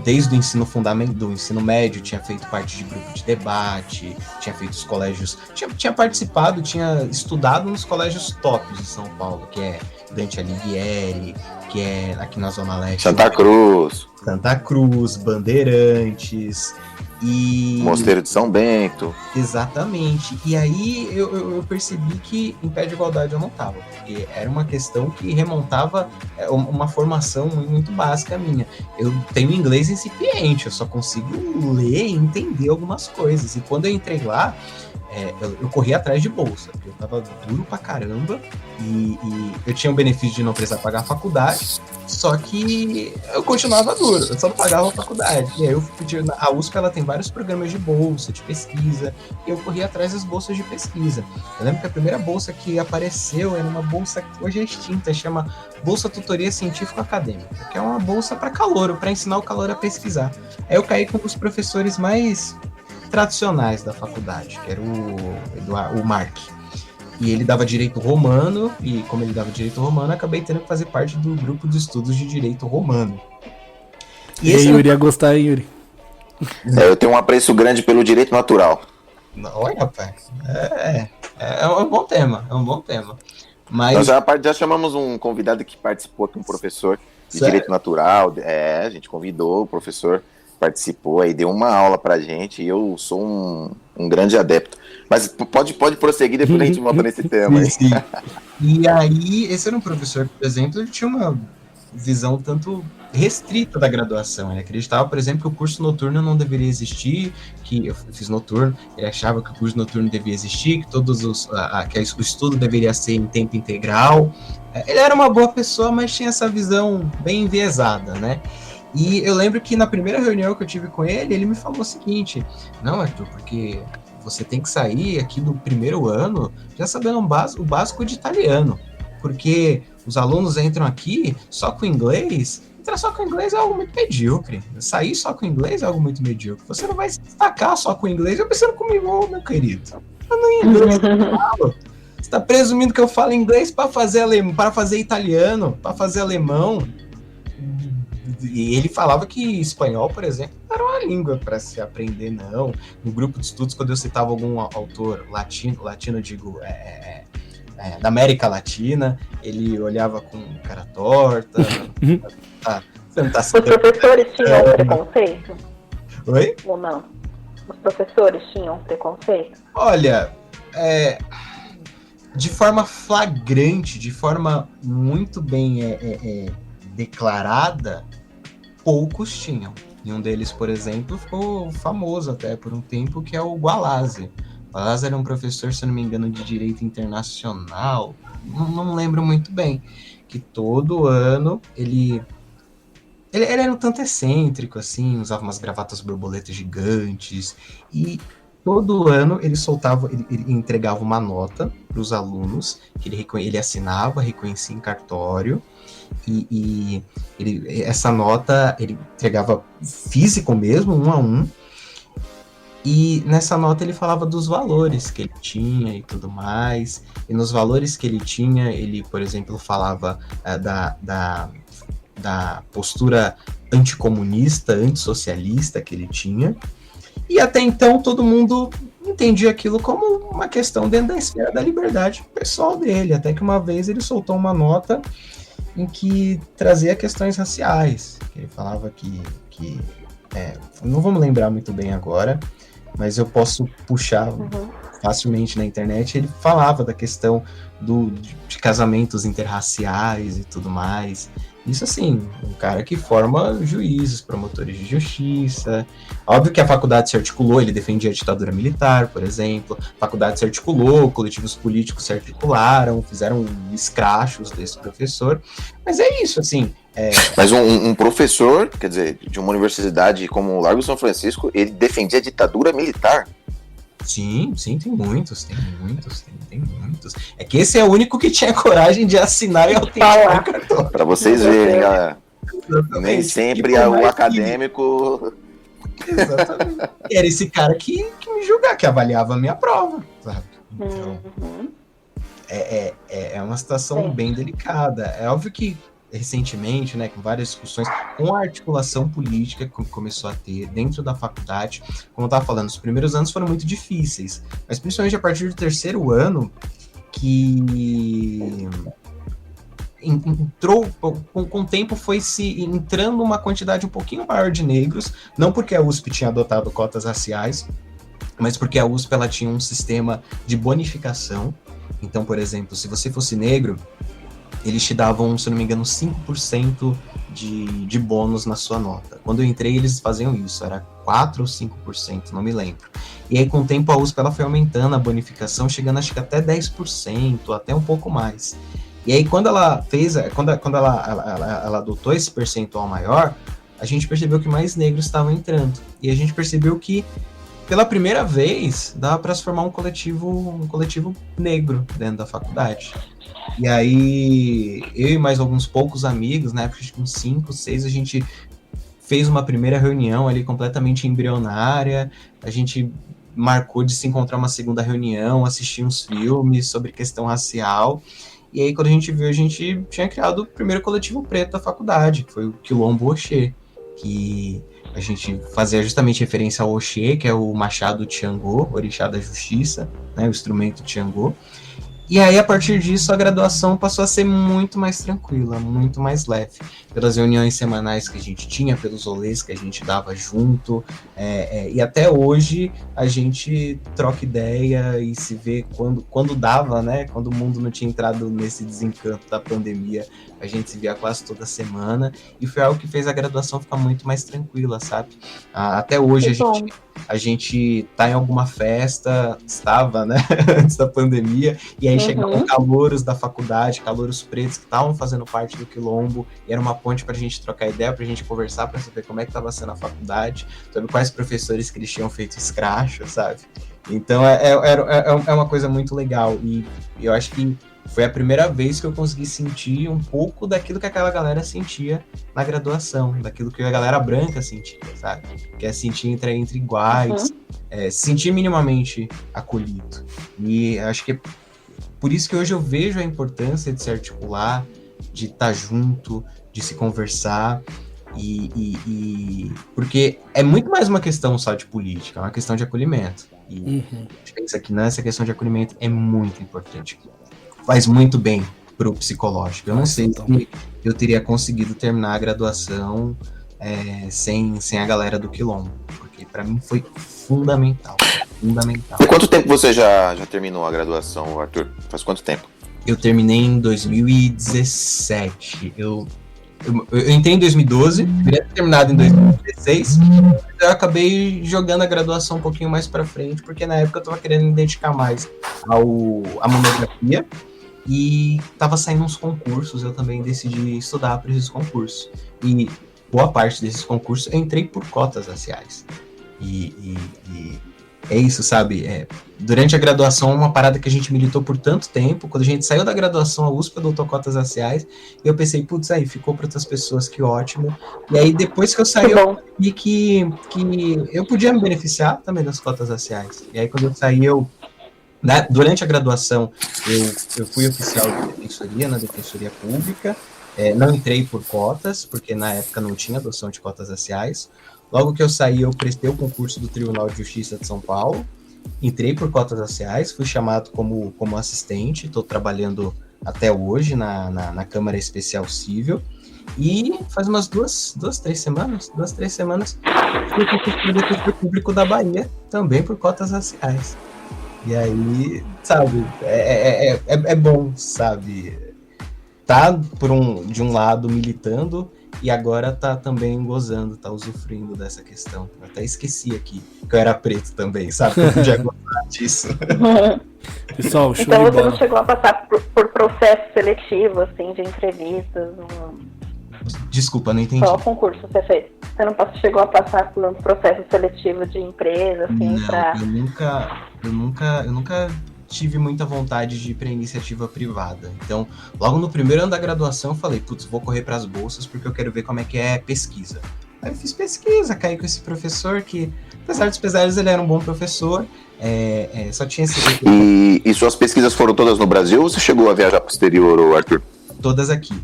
desde o ensino fundamental, do ensino médio, tinha feito parte de grupo de debate, tinha feito os colégios, tinha participado, tinha estudado nos colégios tops de São Paulo, que é Dante Alighieri, que é aqui na Zona Leste. Santa Cruz, Bandeirantes e... Mosteiro de São Bento. Exatamente. E aí eu percebi que em pé de igualdade eu não estava, porque era uma questão que remontava uma formação muito básica minha. Eu tenho inglês incipiente, eu só consigo ler e entender algumas coisas. E quando eu entrei lá, eu corri atrás de bolsa, porque eu tava duro pra caramba e eu tinha o benefício de não precisar pagar a faculdade, só que eu continuava duro, eu só não pagava a faculdade. E aí eu pedi, a USP ela tem vários programas de bolsa, de pesquisa, e eu corri atrás das bolsas de pesquisa. Eu lembro que a primeira bolsa que apareceu era uma bolsa que hoje é extinta, chama Bolsa Tutoria Científico Acadêmica, que é uma bolsa para calouro, para ensinar o calouro a pesquisar. Aí eu caí com os professores mais tradicionais da faculdade, que era o Mark. E ele dava direito romano, e como ele dava direito romano, acabei tendo que fazer parte do grupo de estudos de direito romano. E aí, Yuri, ia gostar, hein, Yuri? Eu tenho um apreço grande pelo direito natural. Olha, rapaz, é um bom tema, Mas... Nós já chamamos um convidado que participou aqui, um professor de direito natural. A gente convidou o professor, participou aí, deu uma aula pra gente, e eu sou um grande adepto. Mas pode prosseguir, depois a gente volta nesse tema aí. Sim. E aí, esse era um professor, por exemplo, ele tinha uma visão tanto restrita da graduação. Ele acreditava, por exemplo, que o curso noturno não deveria existir, que eu fiz noturno, ele achava que o curso noturno devia existir, que que o estudo deveria ser em tempo integral. Ele era uma boa pessoa, mas tinha essa visão bem enviesada, né? E eu lembro que na primeira reunião que eu tive com ele, ele me falou o seguinte: não, Arthur, porque você tem que sair aqui do primeiro ano já sabendo o básico de italiano, porque os alunos entram aqui só com inglês. Entrar só com inglês é algo muito medíocre. Sair só com inglês é algo muito medíocre. Você não vai se destacar só com inglês. Eu pensando comigo, meu querido. Eu não inglês, eu falo. Você tá presumindo que eu falo inglês para fazer italiano, para fazer alemão. E ele falava que espanhol, por exemplo, não era uma língua para se aprender, não. No grupo de estudos, quando eu citava algum autor latino eu digo, da América Latina, ele olhava com cara torta. Os professores tinham preconceito? Oi? Ou não? Os professores tinham preconceito? Olha, de forma flagrante, de forma muito bem declarada, poucos tinham. E um deles, por exemplo, ficou famoso até por um tempo, que é o Gualazzi. O Gualazzi era um professor, se eu não me engano, de direito internacional, não lembro muito bem, que todo ano ele era um tanto excêntrico, assim, usava umas gravatas borboletas gigantes, e todo ano ele entregava uma nota para os alunos, que ele assinava, reconhecia em cartório, e essa nota ele entregava físico mesmo, 1 a 1, e nessa nota ele falava dos valores que ele tinha e tudo mais, e nos valores que ele tinha, ele, por exemplo, falava da postura anticomunista, antissocialista que ele tinha, e até então todo mundo entendia aquilo como uma questão dentro da esfera da liberdade pessoal dele, até que uma vez ele soltou uma nota em que trazia questões raciais, que ele falava que não vamos lembrar muito bem agora, mas eu posso puxar facilmente na internet. Ele falava da questão de casamentos interraciais e tudo mais. Isso, assim, um cara que forma juízes, promotores de justiça. Óbvio que a faculdade se articulou, ele defendia a ditadura militar, por exemplo. A faculdade se articulou, coletivos políticos se articularam, fizeram escrachos desse professor. Mas é isso, assim. Mas um professor, quer dizer, de uma universidade como o Largo São Francisco, ele defendia a ditadura militar? Sim, tem muitos. É que esse é o único que tinha coragem de assinar e autenticar o cartão. Para vocês verem, galera. Nem sempre o acadêmico... Exatamente. Era esse cara que me julgava, que avaliava a minha prova, sabe? Então, é uma situação bem delicada. É óbvio que recentemente, né, com várias discussões, com a articulação política que começou a ter dentro da faculdade, como eu estava falando, os primeiros anos foram muito difíceis, mas principalmente a partir do terceiro ano, que entrou, com o tempo foi se entrando uma quantidade um pouquinho maior de negros, não porque a USP tinha adotado cotas raciais, mas porque a USP ela tinha um sistema de bonificação. Então, por exemplo, se você fosse negro, eles te davam, se não me engano, 5% de bônus na sua nota. Quando eu entrei, eles faziam isso, era 4 ou 5%, não me lembro. E aí, com o tempo, a USP ela foi aumentando a bonificação, chegando acho que até 10%, até um pouco mais. E aí, quando ela fez, quando ela adotou esse percentual maior, a gente percebeu que mais negros estavam entrando. E a gente percebeu que, pela primeira vez, dava para se formar um coletivo negro dentro da faculdade. E aí, eu e mais alguns poucos amigos, na época, acho que uns 5, 6, a gente fez uma primeira reunião ali completamente embrionária, a gente marcou de se encontrar uma segunda reunião, assistir uns filmes sobre questão racial, e aí quando a gente viu, a gente tinha criado o primeiro coletivo preto da faculdade, que foi o Quilombo Oxê, que a gente fazia justamente referência ao Oxê, que é o machado Tiangô, orixá da justiça, né, o instrumento Tiangô. E aí, a partir disso, a graduação passou a ser muito mais tranquila, muito mais leve. Pelas reuniões semanais que a gente tinha, pelos rolês que a gente dava junto. E até hoje, a gente troca ideia e se vê quando dava, né? Quando o mundo não tinha entrado nesse desencanto da pandemia, a gente se via quase toda semana. E foi algo que fez a graduação ficar muito mais tranquila, sabe? Até hoje, a gente tá em alguma festa, estava, né? Antes da pandemia, e aí chegavam calouros da faculdade, calouros pretos que estavam fazendo parte do Quilombo, e era uma ponte pra gente trocar ideia, pra gente conversar, pra saber como é que tava sendo a faculdade, sobre quais professores que eles tinham feito escracho, sabe? Então é uma coisa muito legal, e eu acho que foi a primeira vez que eu consegui sentir um pouco daquilo que aquela galera sentia na graduação, daquilo que a galera branca sentia, sabe? Que é sentir entre iguais, se sentir minimamente acolhido. E acho que é por isso que hoje eu vejo a importância de se articular, de estar junto, de se conversar, porque é muito mais uma questão só de política, é uma questão de acolhimento. E a gente pensa que nessa questão de acolhimento é muito importante. Faz muito bem pro psicológico. Eu não sei se eu teria conseguido terminar a graduação sem a galera do Quilombo, porque para mim foi fundamental. Há quanto tempo você já terminou a graduação, Arthur? Faz quanto tempo? Eu terminei em 2017. Eu entrei em 2012, deveria ter terminado em 2016. Eu acabei jogando a graduação um pouquinho mais para frente, porque na época eu estava querendo me dedicar mais à monografia. E tava saindo uns concursos, eu também decidi estudar para esses concursos. E boa parte desses concursos eu entrei por cotas raciais. E é isso, sabe? Durante a graduação, uma parada que a gente militou por tanto tempo, quando a gente saiu da graduação, a USP adotou cotas raciais, e eu pensei, putz, aí ficou para outras pessoas, que ótimo. E aí depois que eu saí, eu vi que eu podia me beneficiar também das cotas raciais. E aí quando eu saí, durante a graduação, eu fui oficial de defensoria, na defensoria pública, não entrei por cotas, porque na época não tinha adoção de cotas raciais. Logo que eu saí, eu prestei o concurso do Tribunal de Justiça de São Paulo, entrei por cotas raciais, fui chamado como assistente, estou trabalhando até hoje na Câmara Especial Cível, e faz umas duas, três semanas, fui concurso do Defensor Público da Bahia, também por cotas raciais. E aí, sabe, é bom, sabe, tá de um lado militando e agora tá também gozando, tá usufruindo dessa questão. Eu até esqueci aqui que eu era preto também, sabe, que eu podia gostar disso. Pessoal, show então de você bola. não chegou a passar por processo seletivo, assim, de entrevistas? Desculpa, não entendi. Qual concurso você fez? Você não chegou a passar por um processo seletivo de empresa, assim, não, eu nunca tive muita vontade de ir para iniciativa privada. Então, logo no primeiro ano da graduação, eu falei, putz, vou correr para as bolsas porque eu quero ver como é que é pesquisa. Aí eu fiz pesquisa, caí com esse professor que, apesar dos pesares, ele era um bom professor. Só tinha esse... E suas pesquisas foram todas no Brasil ou você chegou a viajar para o exterior, Arthur? Todas aqui.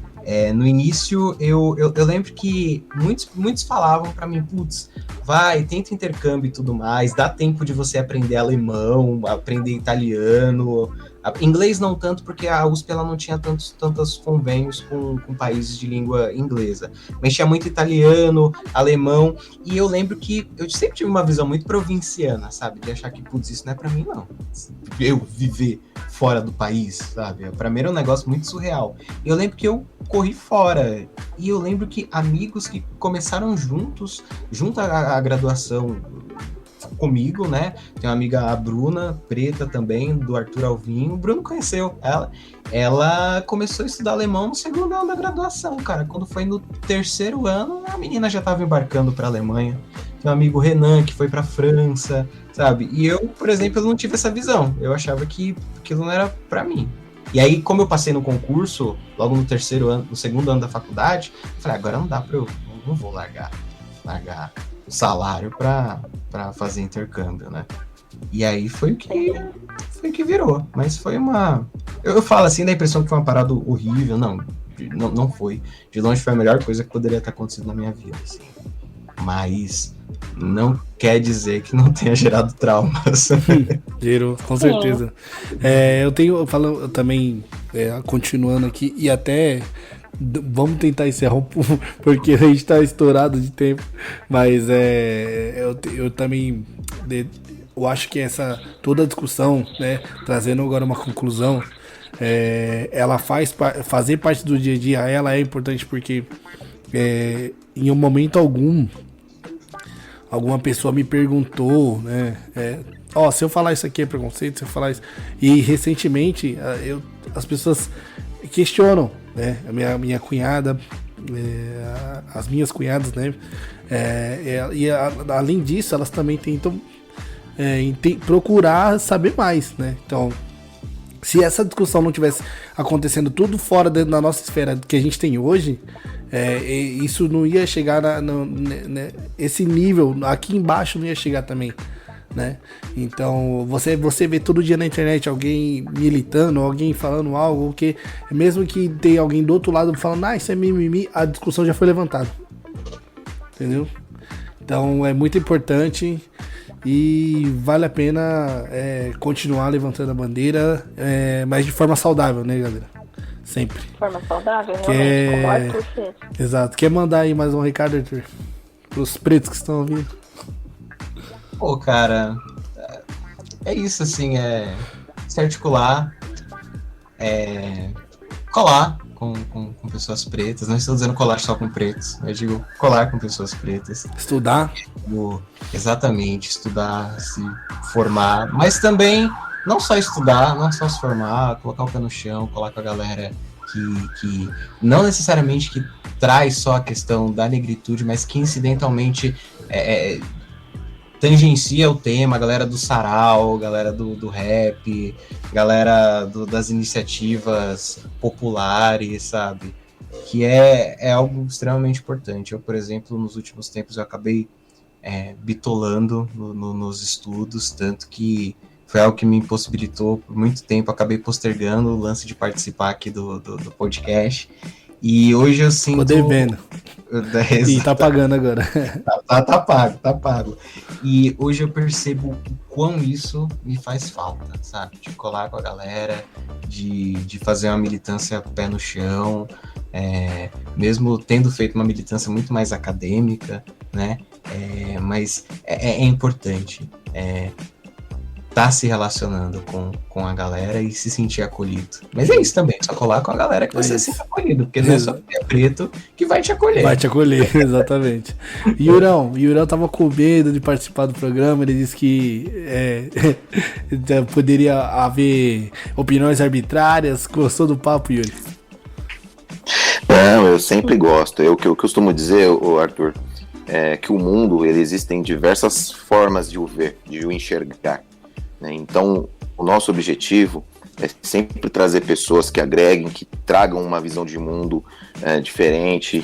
No início, eu lembro que muitos falavam para mim, putz, vai, tenta intercâmbio e tudo mais, dá tempo de você aprender alemão, aprender italiano, Inglês não tanto, porque a USP ela não tinha tantos convênios com países de língua inglesa, mas tinha muito italiano, alemão, e eu lembro que eu sempre tive uma visão muito provinciana, sabe, de achar que, putz, isso não é pra mim, não. Eu viver fora do país, sabe, pra mim era um negócio muito surreal. E eu lembro que eu corri fora, e eu lembro que amigos que começaram junto à graduação comigo, né? Tem uma amiga, a Bruna, preta também, do Arthur Alvim. O Bruno conheceu ela. Ela começou a estudar alemão no segundo ano da graduação, cara. Quando foi no terceiro ano, a menina já estava embarcando para a Alemanha. Tem um amigo Renan, que foi para a França, sabe? E eu, por exemplo, eu não tive essa visão. Eu achava que aquilo não era para mim. E aí, como eu passei no concurso, logo no terceiro ano, no segundo ano da faculdade, eu falei, agora não dá para eu... Não vou largar o salário para fazer intercâmbio, né? E aí foi o que virou. Mas foi uma... Eu falo assim, da impressão que foi uma parada horrível. Não foi. De longe foi a melhor coisa que poderia ter acontecido na minha vida, assim. Mas não quer dizer que não tenha gerado traumas. Gerou, com certeza. Eu falo também, continuando aqui, e até... Vamos tentar encerrar porque a gente tá estourado de tempo, mas eu também eu acho que toda a discussão, né, trazendo agora uma conclusão, ela fazer parte do dia a dia, ela é importante porque em um momento alguma pessoa me perguntou, né, se eu falar isso aqui é preconceito, se eu falar isso, e recentemente as pessoas questionam, né? A minha cunhada, as minhas cunhadas, né? Além disso, elas também tentam procurar saber mais, né? Então, se essa discussão não tivesse acontecendo tudo fora da nossa esfera que a gente tem hoje, isso não ia chegar esse nível aqui embaixo, não ia chegar também, né? Então você vê todo dia na internet alguém militando, alguém falando algo que mesmo que tem alguém do outro lado falando, isso é mimimi, a discussão já foi levantada, entendeu? Então é muito importante e vale a pena continuar levantando a bandeira, mas de forma saudável, né, galera? Sempre. De forma saudável, realmente, como Arthur fez. Exato. Quer mandar aí mais um recado, Arthur? Pros pretos que estão ouvindo? Pô, cara, é isso, assim, se articular, colar com pessoas pretas. Não estou dizendo colar só com pretos, eu digo colar com pessoas pretas. Estudar. Exatamente, estudar, se formar, mas também não só estudar, não só se formar, colocar o pé no chão, colar com a galera que não necessariamente que traz só a questão da negritude, mas que incidentalmente tangencia o tema, a galera do sarau, galera do rap, galera das iniciativas populares, sabe? Que é algo extremamente importante. Eu, por exemplo, nos últimos tempos eu acabei bitolando nos estudos, tanto que foi algo que me impossibilitou por muito tempo, acabei postergando o lance de participar aqui do podcast. E hoje eu sinto... Tô devendo. E tá pagando agora. Tá pago. E hoje eu percebo o quão isso me faz falta, sabe? De colar com a galera, de fazer uma militância pé no chão, mesmo tendo feito uma militância muito mais acadêmica, né? Mas é importante tá se relacionando com a galera e se sentir acolhido. Mas é isso também, só colar com a galera que você se sente acolhido, porque não é só porque é preto que vai te acolher. Vai te acolher, exatamente. Yurão tava com medo de participar do programa, ele disse que poderia haver opiniões arbitrárias. Gostou do papo, Yuri? Não, eu sempre gosto. O que eu costumo dizer, Arthur, é que o mundo, ele existem diversas formas de o ver, de o enxergar. Então, o nosso objetivo é sempre trazer pessoas que agreguem, que tragam uma visão de mundo diferente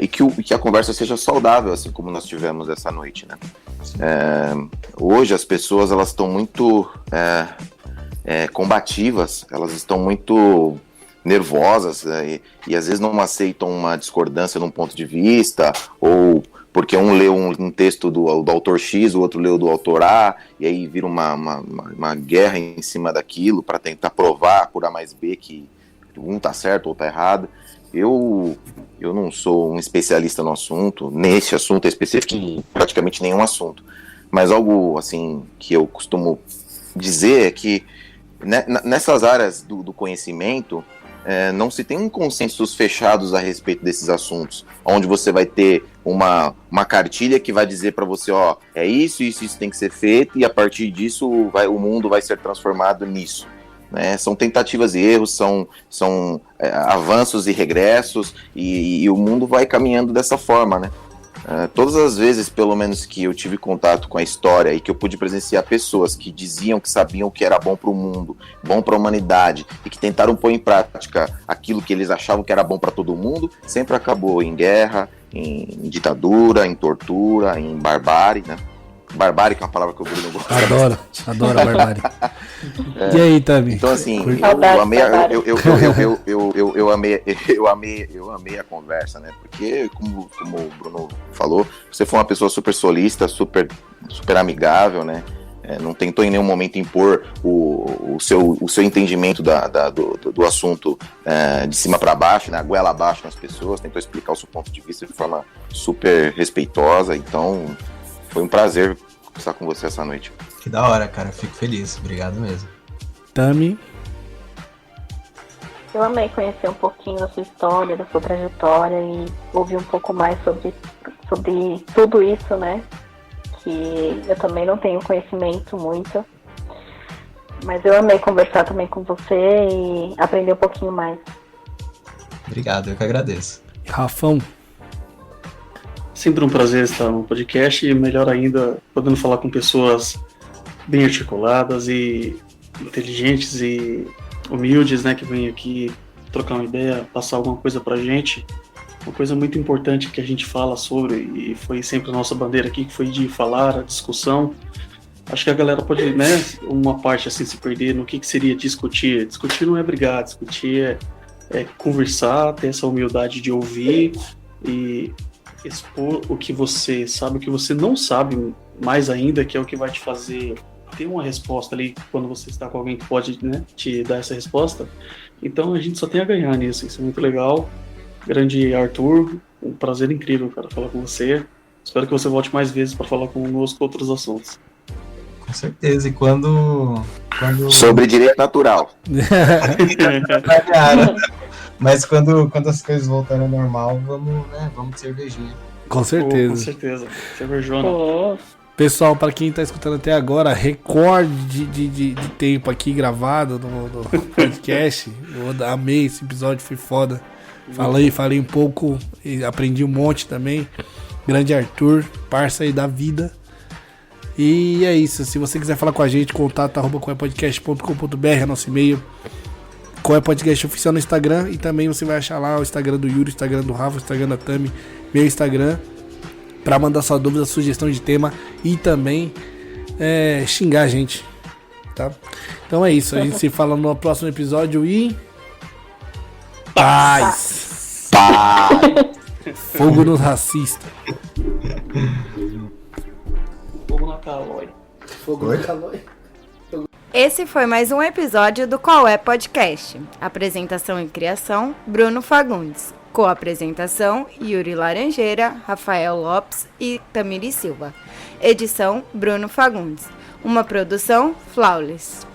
e que a conversa seja saudável, assim como nós tivemos essa noite, né? Hoje as pessoas elas estão muito combativas, elas estão muito nervosas, e às vezes não aceitam uma discordância num ponto de vista, ou porque um leu um texto do autor X, o outro leu do autor A, e aí vira uma guerra em cima daquilo para tentar provar por A mais B que um tá certo ou tá errado. Eu não sou um especialista no assunto, nesse assunto específico, em praticamente nenhum assunto, mas algo assim que eu costumo dizer é que nessas áreas do conhecimento, não se tem um consensos fechados a respeito desses assuntos, onde você vai ter uma cartilha que vai dizer para você, ó, é isso tem que ser feito, e a partir disso o mundo vai ser transformado nisso. Né? São tentativas e erros, são avanços e regressos, e o mundo vai caminhando dessa forma, né? Todas as vezes, pelo menos, que eu tive contato com a história e que eu pude presenciar pessoas que diziam que sabiam que era bom para o mundo, bom para a humanidade, e que tentaram pôr em prática aquilo que eles achavam que era bom para todo mundo, sempre acabou em guerra, em ditadura, em tortura, em barbárie, né? Barbárie, que é uma palavra que o Bruno gosta. Adoro a barbárie. E aí, Tami? Então, assim, eu amei a conversa, né? Porque, como o Bruno falou, você foi uma pessoa super solista, super amigável, né? Não tentou em nenhum momento impor o seu entendimento do assunto de cima para baixo, né? Goela abaixo nas pessoas, tentou explicar o seu ponto de vista de forma super respeitosa. Então, foi um prazer estar com você essa noite. Que da hora, cara. Fico feliz. Obrigado mesmo. Tami? Eu amei conhecer um pouquinho da sua história, da sua trajetória e ouvir um pouco mais sobre tudo isso, né? Que eu também não tenho conhecimento muito. Mas eu amei conversar também com você e aprender um pouquinho mais. Obrigado, eu que agradeço. Rafão? Sempre um prazer estar no podcast e melhor ainda podendo falar com pessoas bem articuladas e inteligentes e humildes, né, que vêm aqui trocar uma ideia, passar alguma coisa pra gente. Uma coisa muito importante que a gente fala sobre, e foi sempre a nossa bandeira aqui, que foi de falar, a discussão. Acho que a galera pode, né, uma parte assim, se perder no que seria discutir. Discutir não é brigar, discutir é conversar, ter essa humildade de ouvir e expor o que você sabe, o que você não sabe mais ainda, que é o que vai te fazer ter uma resposta ali quando você está com alguém que pode, né, te dar essa resposta. Então a gente só tem a ganhar nisso, isso é muito legal. Grande Arthur, um prazer incrível, cara, falar com você. Espero que você volte mais vezes para falar conosco outros assuntos. Com certeza, e quando... Sobre direito natural. Mas quando as coisas voltarem ao normal, vamos de cervejinha. Com certeza. Com certeza. Cervejona. Pessoal, para quem tá escutando até agora, recorde de tempo aqui gravado no podcast. Eu amei esse episódio, foi foda. Falei um pouco, aprendi um monte também. Grande Arthur, parça aí da vida. E é isso, se você quiser falar com a gente, contato@coepodcast.com.br é nosso e-mail. Qual é podcast oficial no Instagram, e também você vai achar lá o Instagram do Yuri, o Instagram do Rafa, o Instagram da Tami, meu Instagram, pra mandar sua dúvida, sugestão de tema e também xingar a gente, tá? Então é isso, a gente se fala no próximo episódio e... Paz! Fogo nos racistas. Fogo na calói. Fogo na calói. Esse foi mais um episódio do Qual é Podcast. Apresentação e criação, Bruno Fagundes. Co-apresentação, Yuri Laranjeira, Rafael Lopes e Tamiri Silva. Edição, Bruno Fagundes. Uma produção, Flawless.